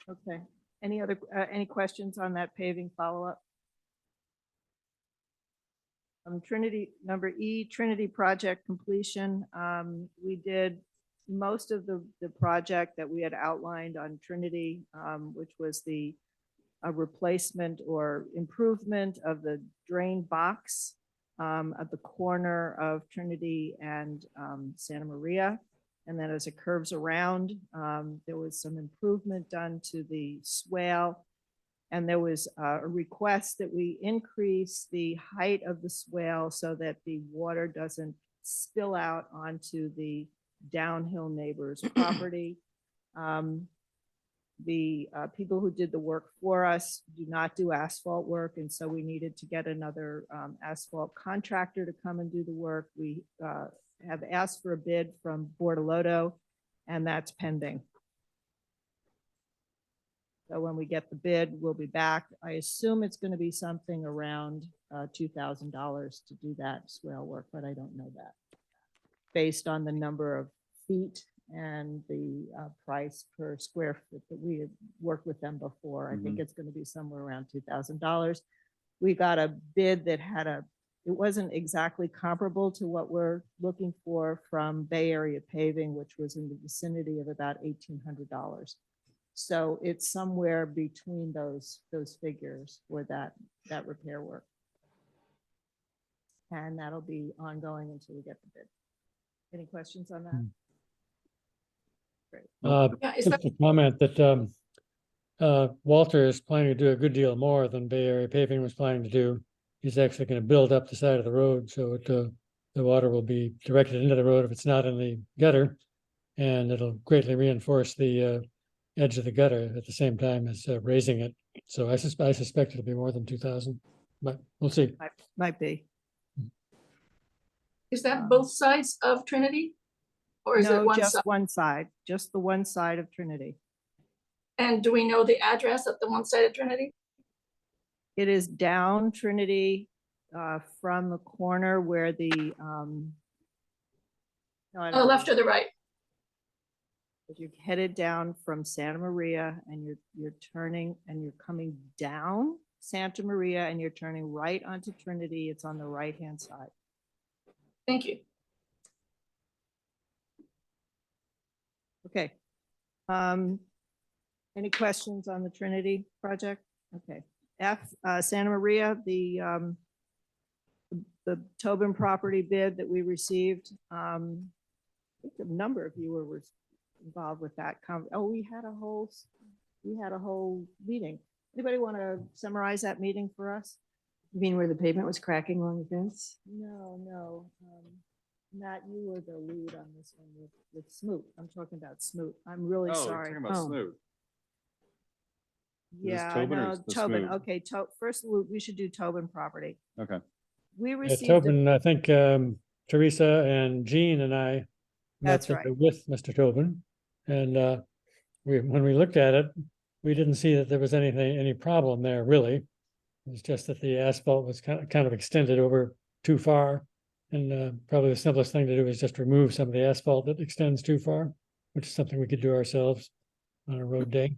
Speaker 1: Okay. Any questions on that paving follow-up? Trinity, number E, Trinity project completion. We did most of the project that we had outlined on Trinity, which was the replacement or improvement of the drain box at the corner of Trinity and Santa Maria. And then as it curves around, there was some improvement done to the swale And there was a request that we increase the height of the swale so that the water doesn't spill out onto the downhill neighbor's property. The people who did the work for us do not do asphalt work, and so we needed to get another asphalt contractor to come and do the work. We have asked for a bid from Bortolotto, and that's pending. So when we get the bid, we'll be back. I assume it's going to be something around $2,000 to do that swale work, but I don't know that. Based on the number of feet and the price per square foot that we had worked with them before, I think it's going to be somewhere around $2,000. We got a bid that had it wasn't exactly comparable to what we're looking for from Bay Area Paving, which was in the vicinity of about $1,800. So it's somewhere between those figures for that repair work. And that'll be ongoing until we get the bid. Any questions on that? Great.
Speaker 5: Yeah, is
Speaker 4: Just
Speaker 5: that,
Speaker 4: a comment that Walter is planning to do a good deal more than Bay Area Paving was planning to do. He's actually going to build up the side of the road, so the water will be directed into the road if it's not in the gutter, and it'll greatly reinforce the edge of the gutter at the same time as raising it. So I suspect it'll be more than 2,000, but we'll see.
Speaker 1: Might be.
Speaker 5: is that both sides of Trinity? Or is it
Speaker 1: No,
Speaker 5: one
Speaker 1: just
Speaker 5: side?
Speaker 1: one side, just the one side of Trinity.
Speaker 5: And do we know the address of the one side of Trinity?
Speaker 1: It is down Trinity from the corner where the no, I
Speaker 5: On
Speaker 1: don't
Speaker 5: the left
Speaker 1: know.
Speaker 5: or the right?
Speaker 1: If you're headed down from Santa Maria and you're turning and you're coming down Santa Maria and you're turning right onto Trinity, it's on the right-hand side.
Speaker 5: Thank you.
Speaker 1: Okay. Any questions on the Trinity project? Okay. Santa Maria, the Tobin property bid that we received. I think a number of you were involved with that. We had a whole meeting. Anybody want to summarize that meeting for us?
Speaker 3: You mean where the pavement was cracking along the fence?
Speaker 1: No. Matt, you were the lead on this one with Smoot. I'm talking about Smoot. I'm really sorry.
Speaker 2: Talking about
Speaker 3: Oh.
Speaker 2: Smoot. Is this
Speaker 1: Yeah, I
Speaker 2: Tobin or
Speaker 1: know,
Speaker 2: is this
Speaker 1: Tobin.
Speaker 2: Smoot?
Speaker 1: Okay, first we should do Tobin property.
Speaker 2: Okay.
Speaker 1: We
Speaker 4: Yeah,
Speaker 1: received,
Speaker 4: Tobin, I think Teresa and Jean and I met
Speaker 1: That's right.
Speaker 4: with Mr. Tobin. And when we looked at it, we didn't see that there was any problem there, really. It was just that the asphalt was kind of extended over too far. And probably the simplest thing to do is just remove some of the asphalt that extends too far, which is something we could do ourselves on a road day.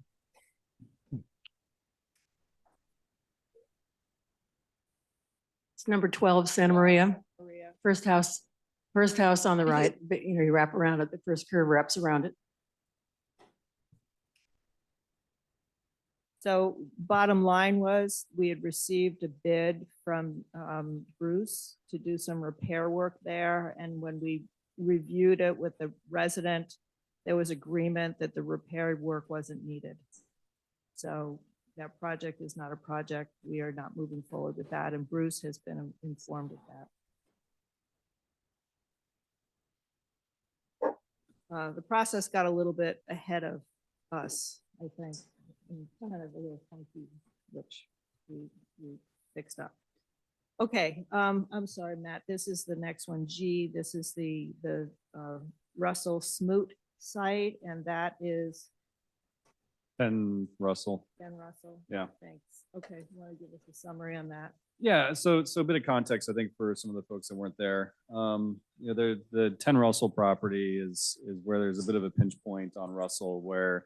Speaker 3: It's number 12, Santa Maria,
Speaker 1: Maria.
Speaker 3: first house on the right, but you wrap around it, the first curve wraps around it.
Speaker 1: So bottom line was, we had received a bid from Bruce to do some repair work there. And when we reviewed it with the resident, there was agreement that the repair work wasn't needed. So that project is not a project. We are not moving forward with that. And Bruce has been informed of that. The process got a little bit ahead of us, I think. Kind of a little funky, which we fixed up. Okay, I'm sorry, Matt. This is the next one. G. This is the Russell Smoot site, and that is
Speaker 2: Ben Russell.
Speaker 1: Ben Russell.
Speaker 2: Yeah.
Speaker 1: Thanks. Okay, you want to give us a summary on that?
Speaker 2: Yeah, so a bit of context, I think, for some of the folks that weren't there. The 10 Russell property is where there's a bit of a pinch point on Russell where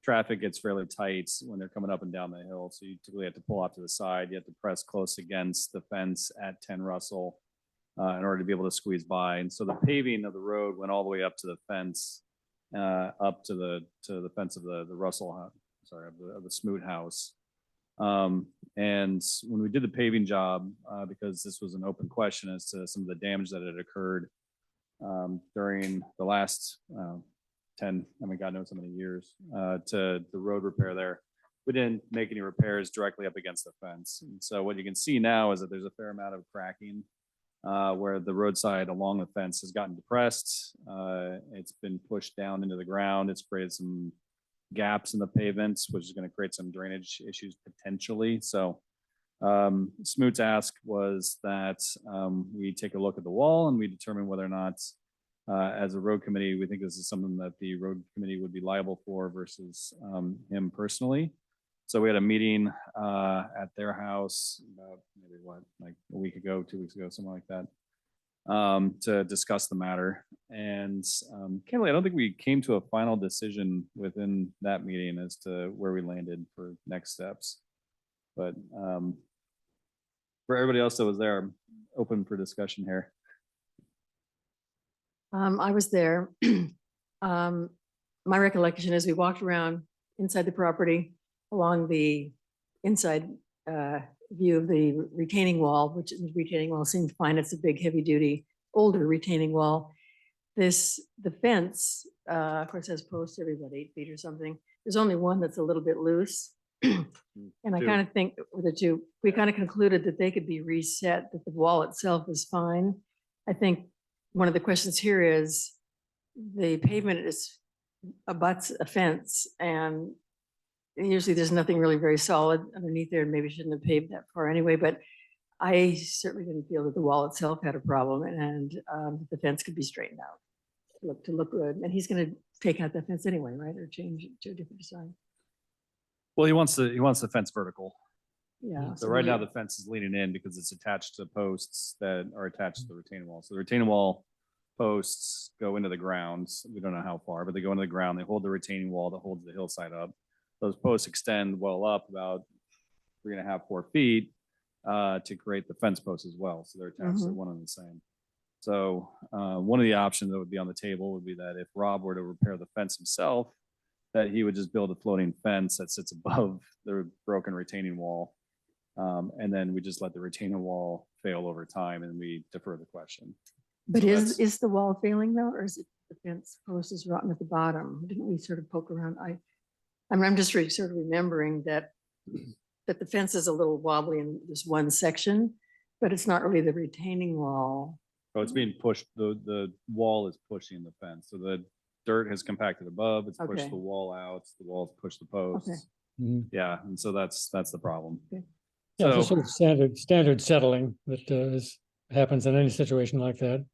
Speaker 2: traffic gets fairly tight when they're coming up and down the hill. So you typically have to pull off to the side. You have to press close against the fence at 10 Russell in order to be able to squeeze by. And so the paving of the road went all the way up to the fence, up to the fence of the Russell, of the Smoot house. And when we did the paving job, because this was an open question as to some of the damage that had occurred during the last 10, God knows how many years, to the road repair there. we didn't make any repairs directly up against the fence. And so what you can see now is that there's a fair amount of cracking where the roadside along the fence has gotten depressed. It's been pushed down into the ground. It's created some gaps in the pavements, which is going to create some drainage issues potentially. So Smoot's ask was that we take a look at the wall and we determine whether or not, as a road committee, we think this is something that the road committee would be liable for versus him personally. So we had a meeting at their house about maybe like a week ago, 2 weeks ago, something like that, to discuss the matter. And candidly, I don't think we came to a final decision within that meeting as to where we landed for next steps. But for everybody else that was there, I'm open for discussion here.
Speaker 3: I was there. My recollection is we walked around inside the property along the inside view of the retaining wall, which the retaining wall seemed fine. It's a big, heavy duty, older retaining wall. The fence, of course, has posts every 8 feet or something. There's only one that's a little bit loose. And I
Speaker 2: Two.
Speaker 3: kind of think with the two, we kind of concluded that they could be reset, that the wall itself is fine. I think one of the questions here is the pavement abuts a fence, and usually there's nothing really very solid underneath there, and maybe shouldn't have paved that far anyway, but I certainly didn't feel that the wall itself had a problem, and the fence could be straightened out to look good. And he's going to take out that fence anyway, right? Or change it to a different design.
Speaker 2: Well, he wants the fence vertical.
Speaker 3: Yeah.
Speaker 2: So right now the fence is leaning in because it's attached to posts that are attached to the retaining wall. So the retaining wall posts go into the ground. We don't know how far, but they go into the ground. They hold the retaining wall that holds the hillside up. Those posts extend well up about 3.5, 4 feet to create the fence posts as well. So they're attached to one and the same. So one of the options that would be on the table would be that if Rob were to repair the fence himself, that he would just build a floating fence that sits above the broken retaining wall. And then we just let the retaining wall fail over time and we defer the question.
Speaker 3: But
Speaker 2: So
Speaker 3: is the wall failing though, or is it the fence post is rotten at the bottom? Didn't we sort of poke around? I'm just sort of remembering that the fence is a little wobbly in this one section, but it's not really the retaining wall.
Speaker 2: Oh, it's being pushed. The wall is pushing the fence. So the dirt has compacted above. It's pushed
Speaker 3: Okay.
Speaker 2: the wall out. The wall's pushed the posts.
Speaker 3: Okay.
Speaker 4: Mhm.
Speaker 2: Yeah, and so that's the problem.
Speaker 3: Okay.
Speaker 4: Yeah, it's a
Speaker 2: So
Speaker 4: sort of standard settling that happens in any situation like that.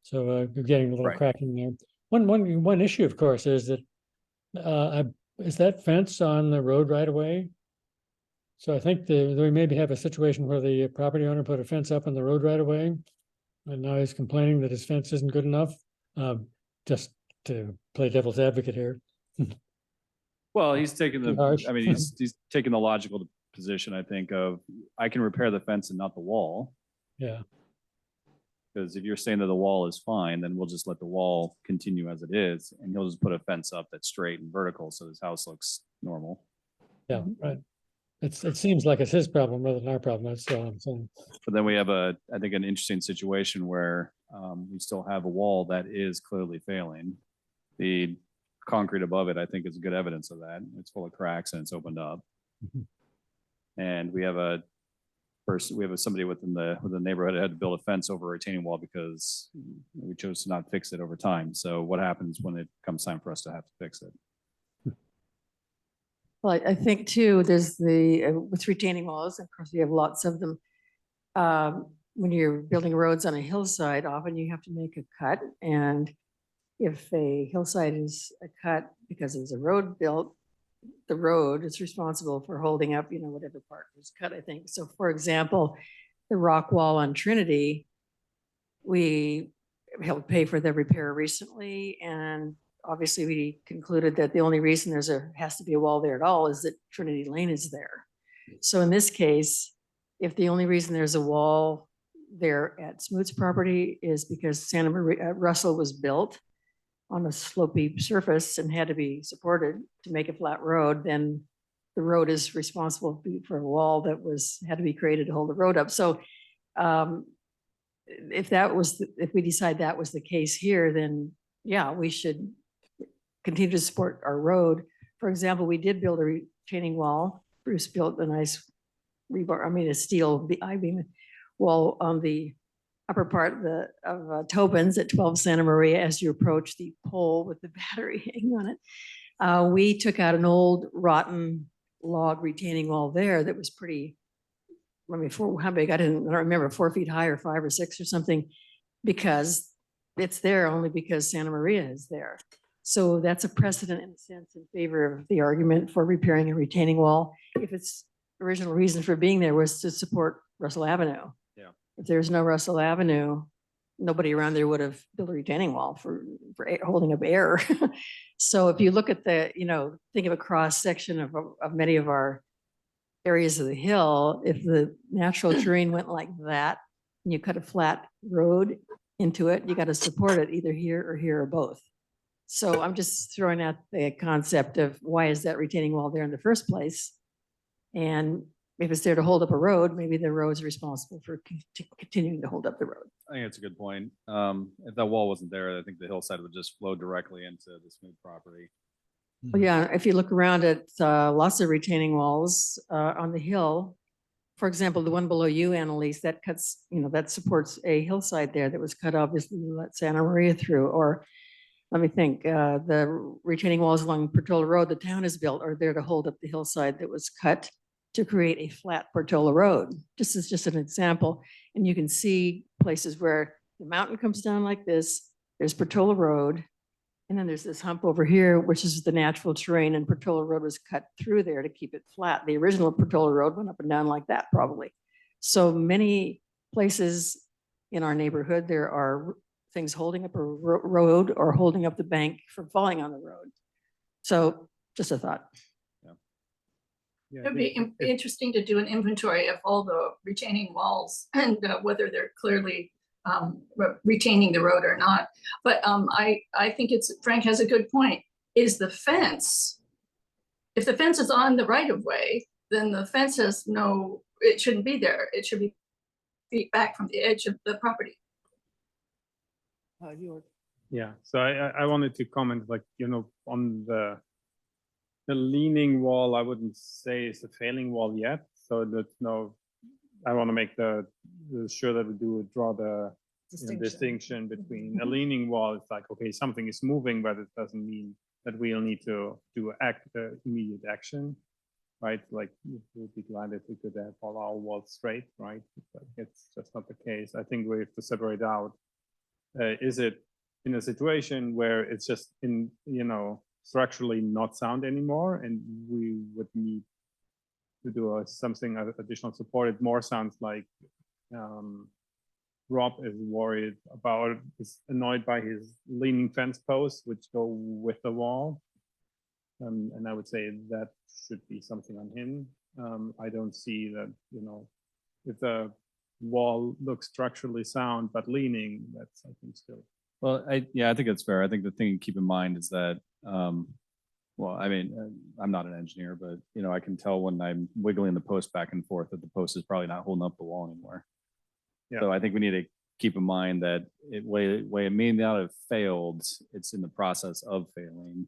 Speaker 4: So you're getting a little
Speaker 2: Right.
Speaker 4: cracking there. One issue, of course, is that is that fence on the road right away? So I think we maybe have a situation where the property owner put a fence up on the road right away, and now he's complaining that his fence isn't good enough. Just to play devil's advocate here.
Speaker 2: well, he's taking
Speaker 4: Too harsh.
Speaker 2: I mean, he's taking the logical position, I think, of I can repair the fence and not the wall.
Speaker 4: Yeah.
Speaker 2: Because if you're saying that the wall is fine, then we'll just let the wall continue as it is, and he'll just put a fence up that's straight and vertical, so his house looks normal.
Speaker 4: Yeah, right. It seems like it's his problem rather than our problem. That's all I'm saying.
Speaker 2: But then we have I think, an interesting situation where we still have a wall that is clearly failing. The concrete above it, I think, is good evidence of that. It's full of cracks and it's opened up.
Speaker 4: Mhm.
Speaker 2: And we have somebody within the neighborhood that had to build a fence over a retaining wall because we chose to not fix it over time. So what happens when it comes time for us to have to fix it?
Speaker 3: Well, I think too, there's with retaining walls, of course, we have lots of them. When you're building roads on a hillside, often you have to make a cut. And if a hillside is a cut because there's a road built, the road is responsible for holding up, whatever part was cut, I think. So for example, the rock wall on Trinity, we helped pay for the repair recently. And obviously we concluded that the only reason has to be a wall there at all is that Trinity Lane is there. So in this case, if the only reason there's a wall there at Smoot's property is because Santa Maria Russell was built on a slopey surface and had to be supported to make a flat road, then the road is responsible for a wall that had to be created to hold the road up. So if we decide that was the case here, then yeah, we should continue to support our road. For example, we did build a retaining wall. Bruce built a nice rebar, I mean, a steel I-beam wall on the upper part of Tobin's at 12 Santa Maria as you approach the pole with the battery hanging on it. We took out an old rotten log retaining wall there that was pretty, I mean, how big? I don't remember, 4 feet high or 5 or 6 or something, because it's there only because Santa Maria is there. So that's a precedent in a sense in favor of the argument for repairing a retaining wall. If its original reason for being there was to support Russell Avenue.
Speaker 2: Yeah.
Speaker 3: If there's no Russell Avenue, nobody around there would have built a retaining wall for holding up air. So if you look at the, think of a cross section of many of our areas of the hill, if the natural terrain went like that, and you cut a flat road into it, you got to support it either here or both. So I'm just throwing out the concept of why is that retaining wall there in the first place? And if it's there to hold up a road, maybe the road's responsible for continuing to hold up the road.
Speaker 2: I think it's a good point. If that wall wasn't there, I think the hillside would just flow directly into the smooth property.
Speaker 3: Well, yeah, if you look around at lots of retaining walls on the hill, for example, the one below you, Annalise, that cuts, that supports a hillside there that was cut, obviously, to let Santa Maria through. Or let me think, the retaining walls along Portola Road the town has built are there to hold up the hillside that was cut to create a flat Portola Road. This is just an example. And you can see places where the mountain comes down like this, there's Portola Road, and then there's this hump over here, which is the natural terrain, and Portola Road was cut through there to keep it flat. The original Portola Road went up and down like that, probably. So many places in our neighborhood, there are things holding up a road or holding up the bank from falling on the road. So just a thought.
Speaker 7: Yeah,
Speaker 5: It'd be interesting to do an inventory of all the retaining walls and whether they're clearly retaining the road or not. But I think Frank has a good point. Is the fence, if the fence is on the right of way, then the fence has it shouldn't be there. It should be feet back from the edge of the property.
Speaker 7: Yeah, so I wanted to comment, on the leaning wall, I wouldn't say it's a failing wall yet. So that's I want to make sure that we draw the distinction between a leaning wall. It's like, okay, something is moving, but it doesn't mean that we'll need to do immediate action, right? Like we'd be glad if we could have all our walls straight, right? But it's just not the case. I think we have to separate out. Is it in a situation where it's just structurally not sound anymore, and we would need to do something additional support? It more sounds like Rob is worried about, is annoyed by his leaning fence posts, which go with the wall. And I would say that should be something on him. I don't see that, if the wall looks structurally sound but leaning, that's, I think, still.
Speaker 2: Well, I think it's fair. I think the thing to keep in mind is that, well, I mean, I'm not an engineer, but I can tell when I'm wiggling the post back and forth that the post is probably not holding up the wall anymore. Yeah. So I think we need to keep in mind that it may not have failed. It's in the process of failing,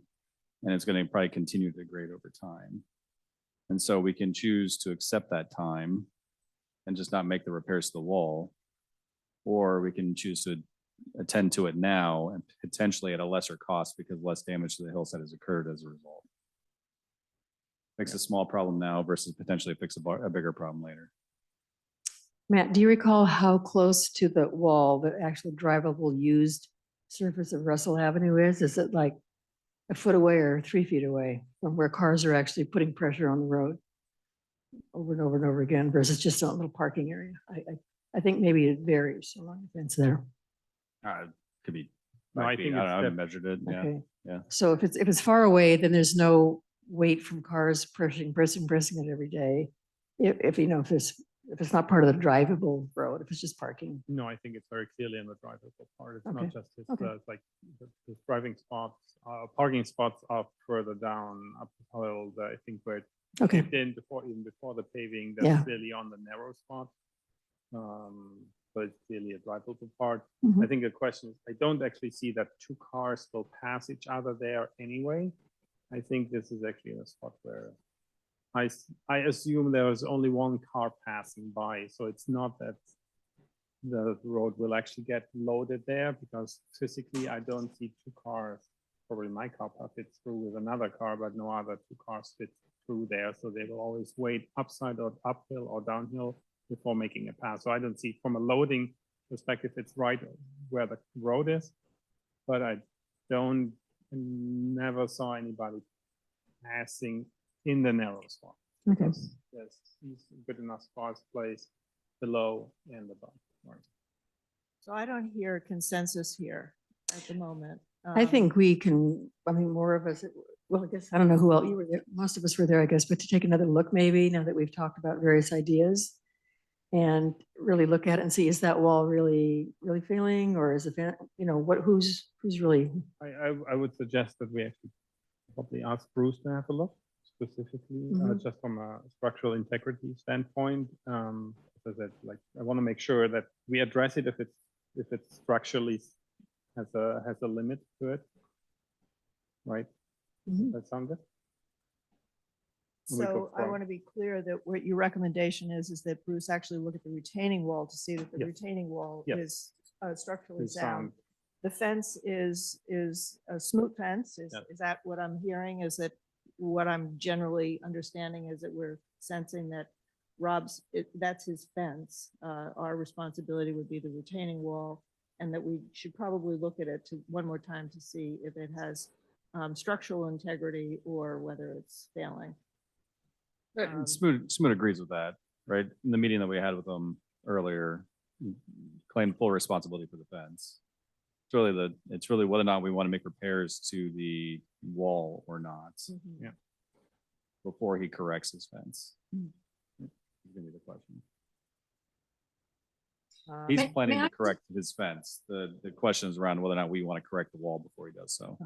Speaker 2: and it's going to probably continue to degrade over time. And so we can choose to accept that time and just not make the repairs to the wall, or we can choose to attend to it now and potentially at a lesser cost because less damage to the hillside has occurred as a result. Fix a small problem now versus potentially fix a bigger problem later.
Speaker 3: Matt, do you recall how close to the wall, the actual drivable used surface of Russell Avenue is? Is it like a foot away or 3 feet away from where cars are actually putting pressure on the road over and over and over again versus just a little parking area? I think maybe it varies along the fence there.
Speaker 2: Could be.
Speaker 7: No, I think
Speaker 2: I haven't measured it. Yeah.
Speaker 3: Okay.
Speaker 2: Yeah.
Speaker 3: So if it's far away, then there's no weight from cars pressing it every day. If it's not part of the drivable road, if it's just parking.
Speaker 7: No, I think it's very clearly in the drivable part. It's
Speaker 3: Okay.
Speaker 7: not just his,
Speaker 3: Okay.
Speaker 7: like the driving spots, parking spots are further down up the hill. I think where it
Speaker 3: Okay.
Speaker 7: even before the paving,
Speaker 3: Yeah.
Speaker 7: that's clearly on the narrow spot. But it's clearly a drivable part.
Speaker 3: Mhm.
Speaker 7: I think the question is, I don't actually see that two cars will pass each other there anyway. I think this is actually a spot where I assume there is only one car passing by, so it's not that the road will actually get loaded there, because physically I don't see two cars. Probably my car fits through with another car, but no other two cars fit through there. So they will always wait upside or uphill or downhill before making a pass. So I don't see from a loading perspective, it's right where the road is, but I never saw anybody passing in the narrow spot.
Speaker 3: Okay.
Speaker 7: There's good enough spots placed below and above. Right.
Speaker 1: So I don't hear consensus here at the moment.
Speaker 3: I think we can, I mean, more of us, well, I guess, I don't know who else, you were there, most of us were there, I guess, but to take another look maybe, now that we've talked about various ideas and really look at it and see, is that wall really failing, or is it, you know, who's really,
Speaker 7: I would suggest that we actually probably ask Bruce to have a look specifically,
Speaker 3: Mhm.
Speaker 7: just from a structural integrity standpoint. So that, like, I want to make sure that we address it if it's structurally has a limit to it, right?
Speaker 3: Mhm.
Speaker 7: That sound good? And we go
Speaker 1: So I
Speaker 7: from-
Speaker 1: want to be clear that what your recommendation is that Bruce actually look at the retaining wall to see that the
Speaker 7: Yes.
Speaker 1: retaining wall
Speaker 7: Yes.
Speaker 1: is structurally
Speaker 7: Is
Speaker 1: sound.
Speaker 7: sound.
Speaker 1: The fence is a smooth fence.
Speaker 7: Yep.
Speaker 1: Is that what I'm hearing? Is that what I'm generally understanding is that we're sensing that that's his fence. Our responsibility would be the retaining wall, and that we should probably look at it one more time to see if it has structural integrity or whether it's failing.
Speaker 2: And Smoot agrees with that, right? In the meeting that we had with them earlier, he claimed full responsibility for the fence. It's really whether or not we want to make repairs to the wall or not
Speaker 1: Mhm.
Speaker 7: Yeah.
Speaker 2: before he corrects his fence.
Speaker 1: Mm.
Speaker 2: Is gonna be the question.
Speaker 1: Um,
Speaker 2: He's
Speaker 5: May-
Speaker 2: planning
Speaker 5: may
Speaker 2: to
Speaker 5: I-
Speaker 2: correct his fence. The question is around whether or not we want to correct the wall before he does so.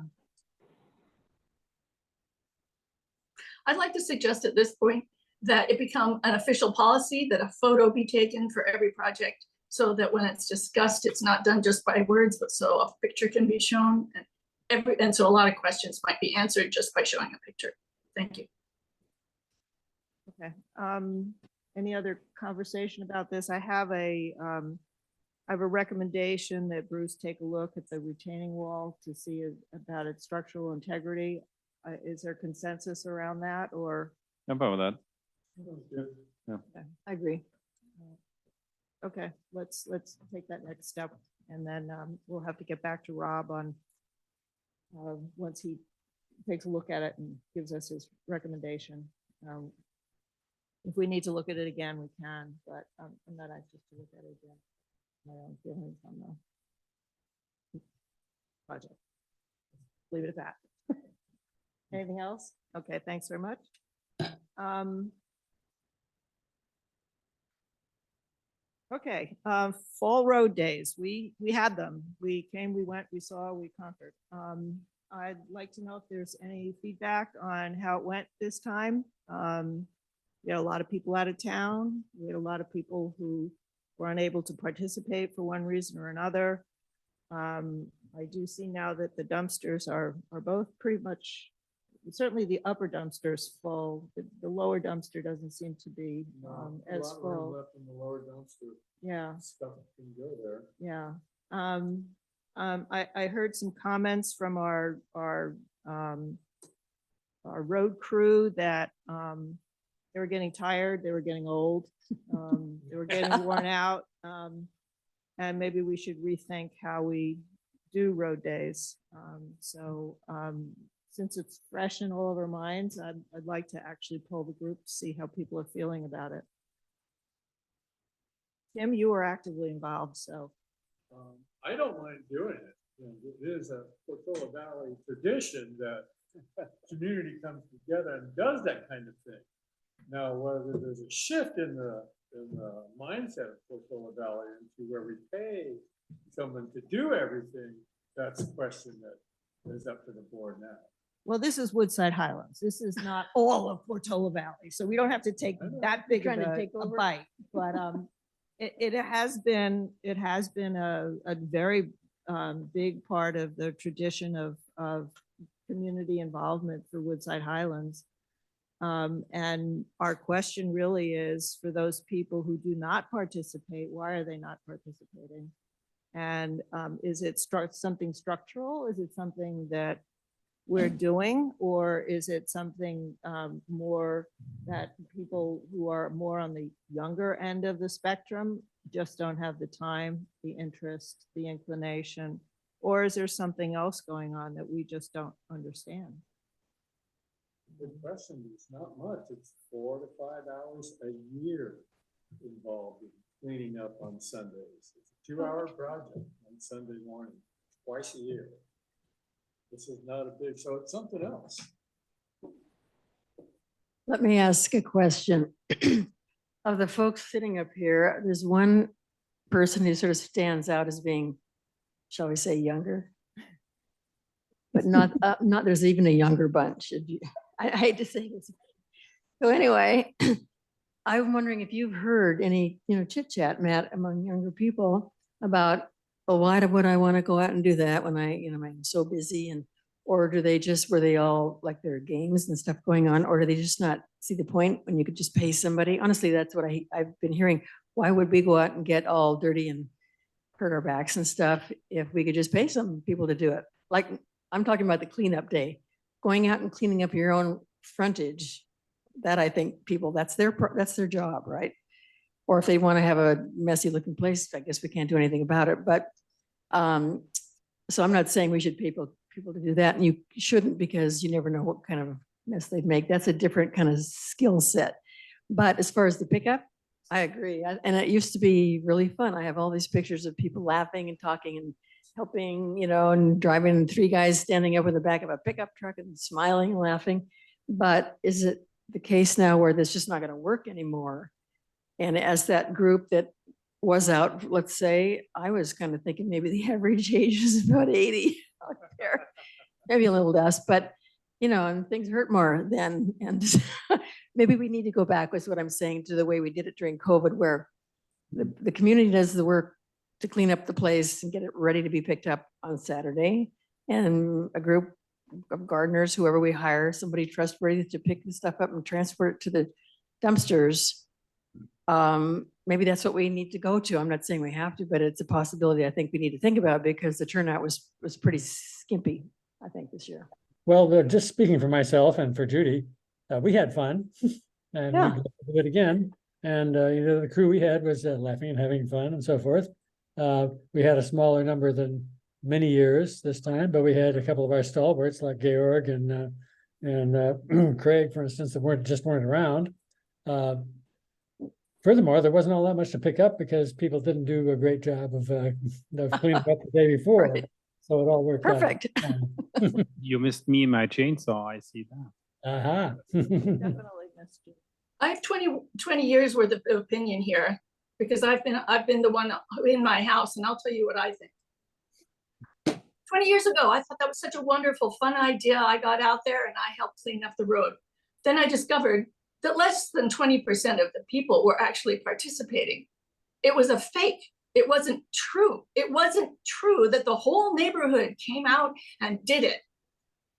Speaker 5: I'd like to suggest at this point that it become an official policy that a photo be taken for every project, so that when it's discussed, it's not done just by words, but so a picture can be shown. And so a lot of questions might be answered just by showing a picture. Thank you.
Speaker 1: Okay, any other conversation about this? I have a recommendation that Bruce take a look at the retaining wall to see about its structural integrity. Is there consensus around that, or?
Speaker 2: I'm fine with that.
Speaker 3: I agree.
Speaker 1: Okay, let's take that next step, and then we'll have to get back to Rob on once he takes a look at it and gives us his recommendation. If we need to look at it again, we can, but I'm not anxious to look at it again. My own feelings on the project. Leave it at that. Anything else? Okay, thanks very much. Okay, fall road days. We had them. We came, we went, we saw, we conquered. I'd like to know if there's any feedback on how it went this time. We had a lot of people out of town. We had a lot of people who were unable to participate for one reason or another. I do see now that the dumpsters are both pretty much, certainly the upper dumpster's full. The lower dumpster doesn't seem to be
Speaker 6: A
Speaker 1: as
Speaker 6: lot of room
Speaker 1: full.
Speaker 6: left in the lower dumpster.
Speaker 1: Yeah,
Speaker 6: Stuff can go there.
Speaker 1: yeah. I heard some comments from our road crew that they were getting tired, they were getting old, they were getting worn out. And maybe we should rethink how we do road days. Since it's fresh in all of our minds, I'd like to actually poll the group to see how people are feeling about it. Tim, you were actively involved, so.
Speaker 6: I don't mind doing it. You know, it is a Portola Valley tradition that community comes together and does that kind of thing. Now, whether there's a shift in the mindset of Portola Valley into where we pay someone to do everything, that's a question that is up to the board now.
Speaker 1: Well, this is Woodside Highlands. This is not all of Portola Valley, so we don't have to take
Speaker 6: I know.
Speaker 1: that big of
Speaker 3: Trying to
Speaker 1: a
Speaker 3: take over.
Speaker 1: bite. But it has been a very big part of the tradition of community involvement for Woodside Highlands. And our question really is for those people who do not participate, why are they not participating? And is it something structural? Is it something that we're doing, or is it something more that people who are more on the younger end of the spectrum just don't have the time, the interest, the inclination, or is there something else going on that we just don't understand?
Speaker 6: The question is not much. It's 4 to 5 hours a year involved in cleaning up on Sundays. It's a 2-hour project on Sunday morning, twice a year. This is not a big, so it's something else.
Speaker 3: Let me ask a question. Of the folks sitting up here, there's one person who sort of stands out as being, shall we say, younger? But not, there's even a younger bunch. I hate to say this. So anyway, I'm wondering if you've heard any, chit chat, Matt, among younger people about, well, why would I want to go out and do that when I'm so busy? And, or do they just, were they all like their games and stuff going on? Or do they just not see the point when you could just pay somebody? Honestly, that's what I've been hearing. Why would we go out and get all dirty and hurt our backs and stuff if we could just pay some people to do it? Like, I'm talking about the cleanup day, going out and cleaning up your own frontage. That I think people, that's their job, right? Or if they want to have a messy looking place, I guess we can't do anything about it. But so I'm not saying we should pay people to do that, and you shouldn't, because you never know what kind of mess they'd make. That's a different kind of skill set. But as far as the pickup, I agree. And it used to be really fun. I have all these pictures of people laughing and talking and helping, and driving, 3 guys standing up in the back of a pickup truck and smiling and laughing. But is it the case now where this just not going to work anymore? And as that group that was out, let's say, I was kind of thinking maybe the average age is about 80 out there, maybe a little less, but and things hurt more then. And maybe we need to go back, was what I'm saying, to the way we did it during COVID, where the community does the work to clean up the place and get it ready to be picked up on Saturday. And a group of gardeners, whoever we hire, somebody trustworthy to pick the stuff up and transport it to the dumpsters. Maybe that's what we need to go to. I'm not saying we have to, but it's a possibility I think we need to think about, because the turnout was pretty skimpy, I think, this year.
Speaker 4: Well, just speaking for myself and for Judy, we had fun, and
Speaker 3: Yeah.
Speaker 4: we did it again. And the crew we had was laughing and having fun and so forth. We had a smaller number than many years this time, but we had a couple of our stalwarts like Georg and Craig, for instance, that weren't around. Furthermore, there wasn't all that much to pick up because people didn't do a great job of cleaning up the day before.
Speaker 3: Right.
Speaker 4: So it all worked out.
Speaker 3: Perfect.
Speaker 7: You missed me, my chainsaw. I see that.
Speaker 4: Aha.
Speaker 1: Definitely missed you.
Speaker 5: I have 20 years worth of opinion here, because I've been the one in my house, and I'll tell you what I think. 20 years ago, I thought that was such a wonderful, fun idea. I got out there and I helped clean up the road. Then I discovered that less than 20% of the people were actually participating. It was a fake. It wasn't true. It wasn't true that the whole neighborhood came out and did it.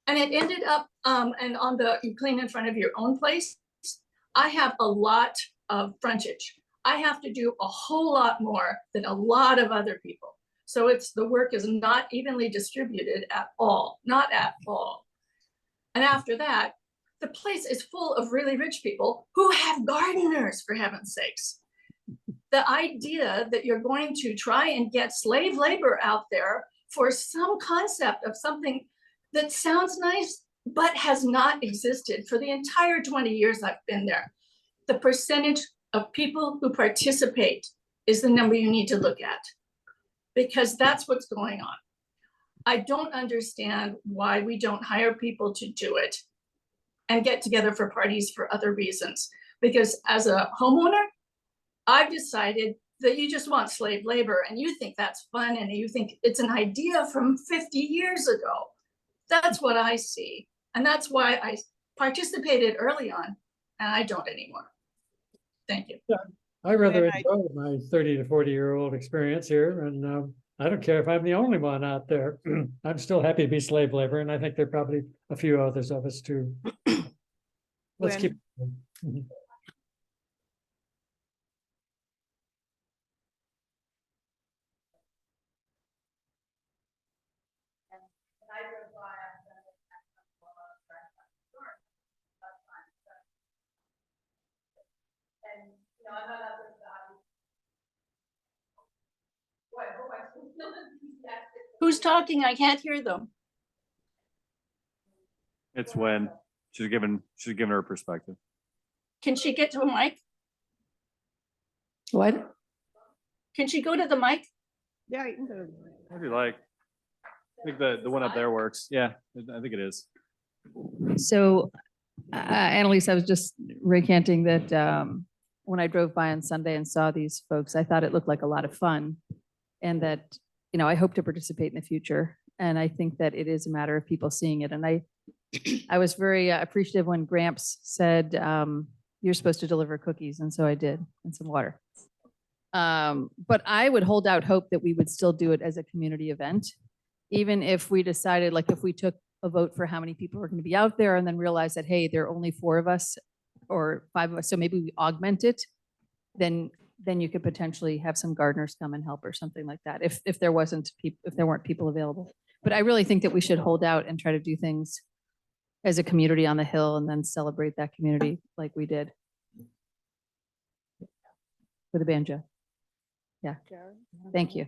Speaker 5: And it ended up, and you clean in front of your own place. I have a lot of frontage. I have to do a whole lot more than a lot of other people. So the work is not evenly distributed at all, not at all. And after that, the place is full of really rich people who have gardeners, for heaven's sakes. The idea that you're going to try and get slave labor out there for some concept of something that sounds nice, but has not existed for the entire 20 years I've been there. The percentage of people who participate is the number you need to look at, because that's what's going on. I don't understand why we don't hire people to do it and get together for parties for other reasons. Because as a homeowner, I've decided that you just want slave labor, and you think that's fun, and you think it's an idea from 50 years ago. That's what I see. And that's why I participated early on, and I don't anymore. Thank you.
Speaker 4: I rather
Speaker 1: And
Speaker 4: enjoy my 30 to 40-year-old experience here, and I don't care if I'm the only one out there. I'm still happy to be slave labor, and I think there are probably a few others of us too. Let's
Speaker 1: When-
Speaker 4: keep. Mhm.
Speaker 5: Who's talking? I can't hear them.
Speaker 2: It's when she's given her perspective.
Speaker 5: Can she get to a mic?
Speaker 3: What?
Speaker 5: Can she go to the mic?
Speaker 1: Yeah, you can go.
Speaker 2: What do you like? I think the one up there works. Yeah, I think it is.
Speaker 8: So, Annalise, I was just recanting that when I drove by on Sunday and saw these folks, I thought it looked like a lot of fun. And that, you know, I hope to participate in the future. And I think that it is a matter of people seeing it. And I was very appreciative when Gramps said, you're supposed to deliver cookies. And so I did, and some water. But I would hold out hope that we would still do it as a community event. Even if we decided, like if we took a vote for how many people are going to be out there and then realize that, hey, there are only 4 of us or 5 of us, so maybe we augment it, then you could potentially have some gardeners come and help or something like that, if there weren't people available. But I really think that we should hold out and try to do things as a community on the Hill and then celebrate that community like we did with a banjo. Yeah, thank you.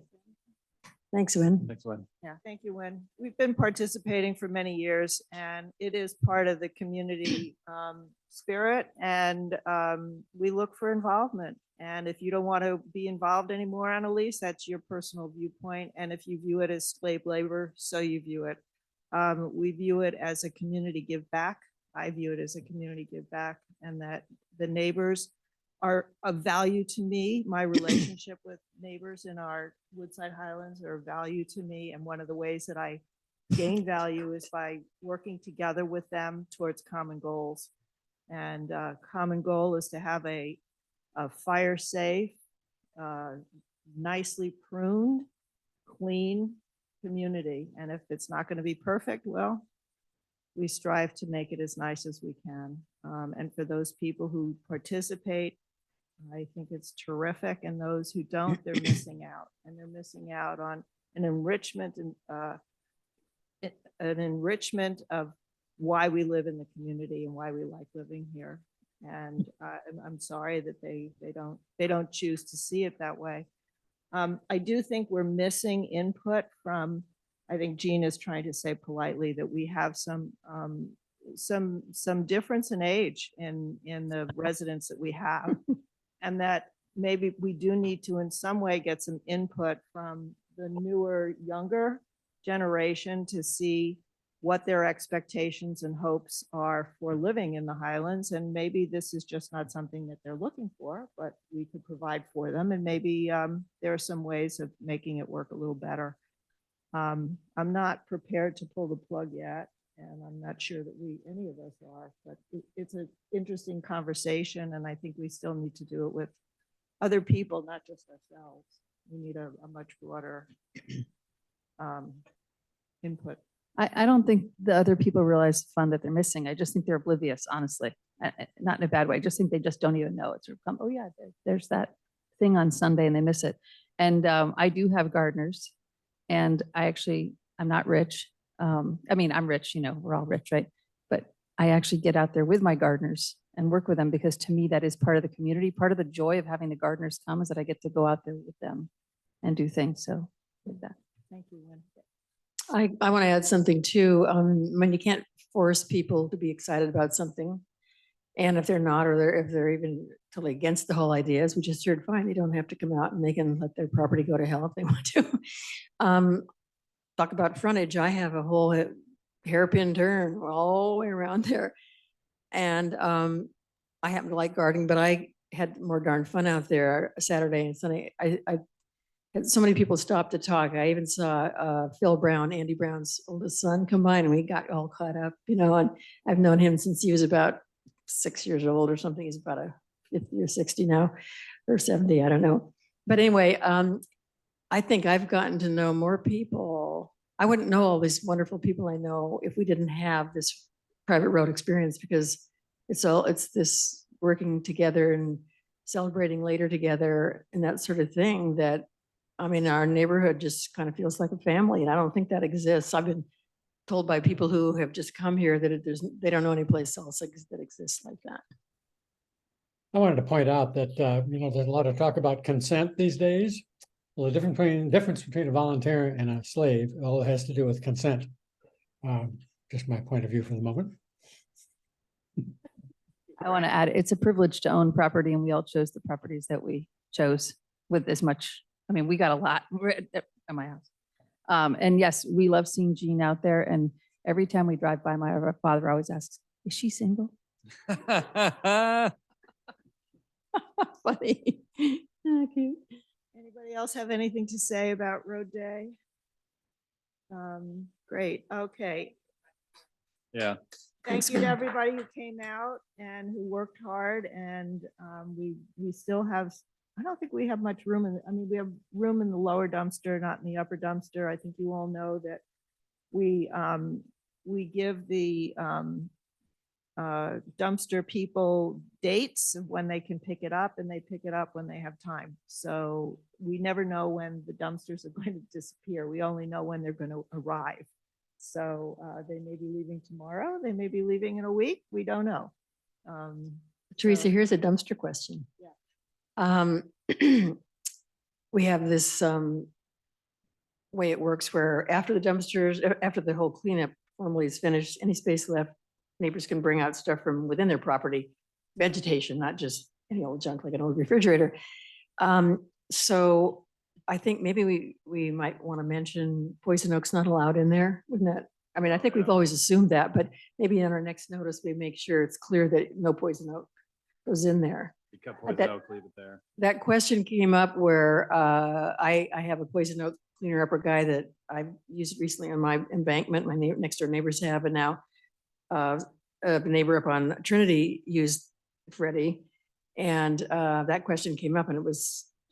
Speaker 3: Thanks, Win.
Speaker 2: Thanks, Wen.
Speaker 1: Yeah, thank you, Wynn. We've been participating for many years, and it is part of the community spirit, and we look for involvement. And if you don't want to be involved anymore, Annalise, that's your personal viewpoint. And if you view it as slave labor, so you view it. We view it as a community give back. I view it as a community give back, and that the neighbors are of value to me. My relationship with neighbors in our Woodside Highlands are of value to me. And one of the ways that I gain value is by working together with them towards common goals. And common goal is to have a fire safe, nicely pruned, clean community. And if it's not going to be perfect, well, we strive to make it as nice as we can. And for those people who participate, I think it's terrific. And those who don't, they're missing out. And they're missing out on an enrichment of why we live in the community and why we like living here. And I'm sorry that they don't choose to see it that way. I do think we're missing input from, I think Jean is trying to say politely that we have some difference in age in the residents that we have. And that maybe we do need to in some way get some input from the newer, younger generation to see what their expectations and hopes are for living in the Highlands. And maybe this is just not something that they're looking for, but we could provide for them. And maybe there are some ways of making it work a little better. I'm not prepared to pull the plug yet, and I'm not sure that any of us are, but it's an interesting conversation. And I think we still need to do it with other people, not just ourselves. We need a much broader input.
Speaker 8: I don't think the other people realize the fun that they're missing. I just think they're oblivious, honestly. Not in a bad way. I just think they just don't even know. It's sort of come, oh yeah, there's that thing on Sunday and they miss it. And I do have gardeners, and I'm not rich. I mean, I'm rich, you know, we're all rich, right? But I actually get out there with my gardeners and work with them, because to me, that is part of the community. Part of the joy of having the gardeners come is that I get to go out there with them and do things. So with that.
Speaker 1: Thank you, Lynn.
Speaker 3: I want to add something too. When you can't force people to be excited about something, and if they're not, or if they're even totally against the whole idea, as we just heard, fine, they don't have to come out and they can let their property go to hell if they want to. Talk about frontage. I have a whole hairpin turn all the way around there. And I happen to like gardening, but I had more darn fun out there Saturday and Sunday. I had so many people stop to talk. I even saw Phil Brown, Andy Brown's oldest son, come by, and we got all caught up, you know, and I've known him since he was about 6 years old or something. He's about 50 or 60 now, or 70, I don't know. But anyway, I think I've gotten to know more people. I wouldn't know all these wonderful people I know if we didn't have this private road experience, because it's this working together and celebrating later together and that sort of thing that, I mean, our neighborhood just kind of feels like a family, and I don't think that exists. I've been told by people who have just come here that they don't know any place else that exists like that.
Speaker 4: I wanted to point out that, there's a lot of talk about consent these days. Well, the difference between a volunteer and a slave, all it has to do with consent. Just my point of view for the moment.
Speaker 8: I want to add, it's a privilege to own property, and we all chose the properties that we chose with as much, I mean, we got a lot at my house. And yes, we love seeing Jean out there, and every time we drive by, my father always asks, is she single?
Speaker 3: Funny. Ah, cute.
Speaker 1: Anybody else have anything to say about Road Day? Great, okay.
Speaker 2: Yeah.
Speaker 1: Thank you to everybody who came out and who worked hard, and we still have, I don't think we have much room in, I mean, we have room in the lower dumpster, not in the upper dumpster. I think you all know that we give the dumpster people dates of when they can pick it up, and they pick it up when they have time. So we never know when the dumpsters are going to disappear. We only know when they're going to arrive. So they may be leaving tomorrow. They may be leaving in a week. We don't know.
Speaker 3: Teresa,
Speaker 1: So-
Speaker 3: here's a dumpster question. We have this way it works where after the dumpsters, after the whole cleanup formally is finished, any space left, neighbors can bring out stuff from within their property, vegetation, not just any old junk like an old refrigerator. So I think maybe we might want to mention poison oak's not allowed in there, wouldn't that? I mean, I think we've always assumed that, but maybe in our next notice, we make sure it's clear that no poison oak goes in there.
Speaker 2: You cut
Speaker 3: But
Speaker 2: poison oak, leave it there.
Speaker 3: That question came up where I have a poison oak cleaner upper guy that I've used recently on my embankment. My next door neighbors have, and now a neighbor up on Trinity used Freddie. And that question came up, and it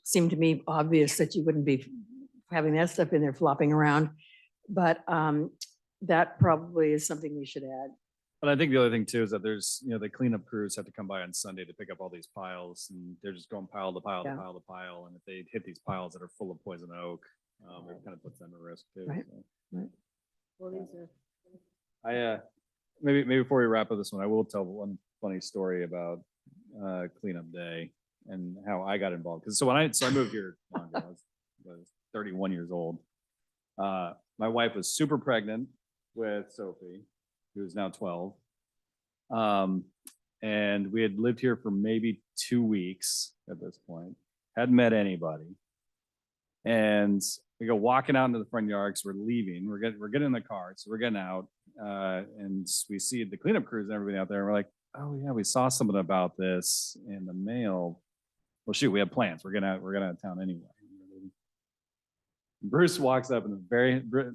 Speaker 3: seemed to me obvious that you wouldn't be having that stuff in there flopping around. But that probably is something we should add.
Speaker 2: But I think the other thing too is that there's, the cleanup crews have to come by on Sunday to pick up all these piles, and they're just going pile to pile to
Speaker 3: Yeah.
Speaker 2: pile to pile. And if they hit these piles that are full of poison oak, it kind of puts them at risk too.
Speaker 3: Right.
Speaker 2: So.
Speaker 1: Well, these are.
Speaker 2: Maybe before we wrap up this one, I will tell one funny story about cleanup day and how I got involved. Because so I moved here longer, I was 31 years old. My wife was super pregnant with Sophie, who's now 12. And we had lived here for maybe 2 weeks at this point, hadn't met anybody. And we go walking out into the front yard because we're leaving. We're getting in the car, so we're getting out, and we see the cleanup crews and everybody out there. And we're like, oh yeah, we saw something about this in the mail. Well, shoot, we have plans. We're gonna out of town anyway. Bruce walks up and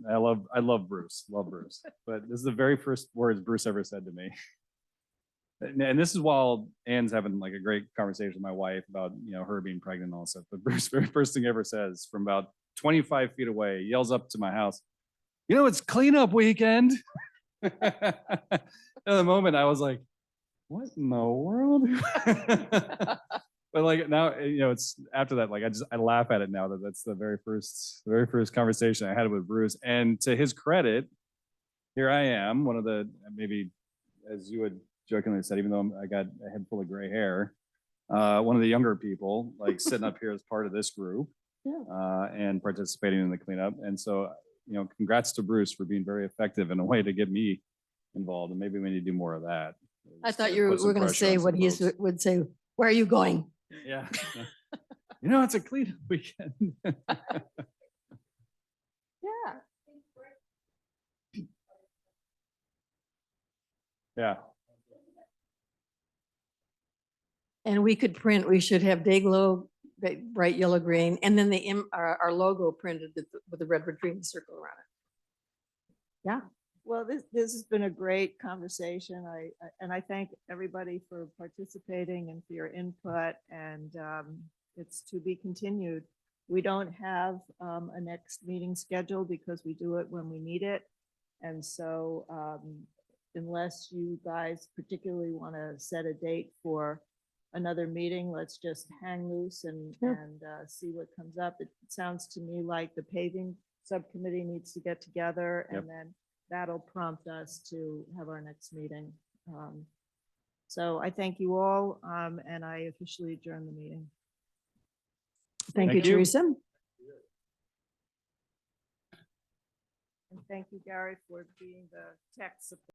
Speaker 2: I love Bruce, but this is the very first words Bruce ever said to me. And this is while Anne's having like a great conversation with my wife about, her being pregnant and all that stuff. But Bruce, very first thing ever says from about 25 feet away, yells up to my house, it's cleanup weekend. At the moment I was like, what in the world? But like now, it's after that, like I laugh at it now that's the very first conversation I had with Bruce. And to his credit, here I am, one of the, maybe as you had jokingly said, even though I got a head full of gray hair, one of the younger people, like sitting up here as part of this group, and participating in the cleanup. And so, congrats to Bruce for being very effective in a way to get me involved. And maybe we need to do more of that.
Speaker 3: I thought
Speaker 2: Put
Speaker 3: you
Speaker 2: some
Speaker 3: were going to
Speaker 2: pressure
Speaker 3: say
Speaker 2: on
Speaker 3: what
Speaker 2: some
Speaker 3: he
Speaker 2: folks.
Speaker 3: would say. Where are you going?
Speaker 2: Yeah. It's a cleanup weekend.
Speaker 3: Yeah.
Speaker 2: Yeah.
Speaker 3: And we should have day glow, bright yellow green, and then our logo printed with the Redwood Green circle around it. Yeah.
Speaker 1: Well, this has been a great conversation. I thank everybody for participating and for your input, and it's to be continued. We don't have a next meeting scheduled because we do it when we need it. And so unless you guys particularly want to set a date for another meeting, let's just hang loose and,
Speaker 3: Sure.
Speaker 1: see what comes up. It sounds to me like the paving subcommittee needs to get together
Speaker 2: Yep.
Speaker 1: and then that'll prompt us to have our next meeting. So I thank you all, and I officially adjourn the meeting.
Speaker 3: Thank you,
Speaker 2: Thank you.
Speaker 3: Teresa.
Speaker 1: And thank you, Gary, for being the tech support.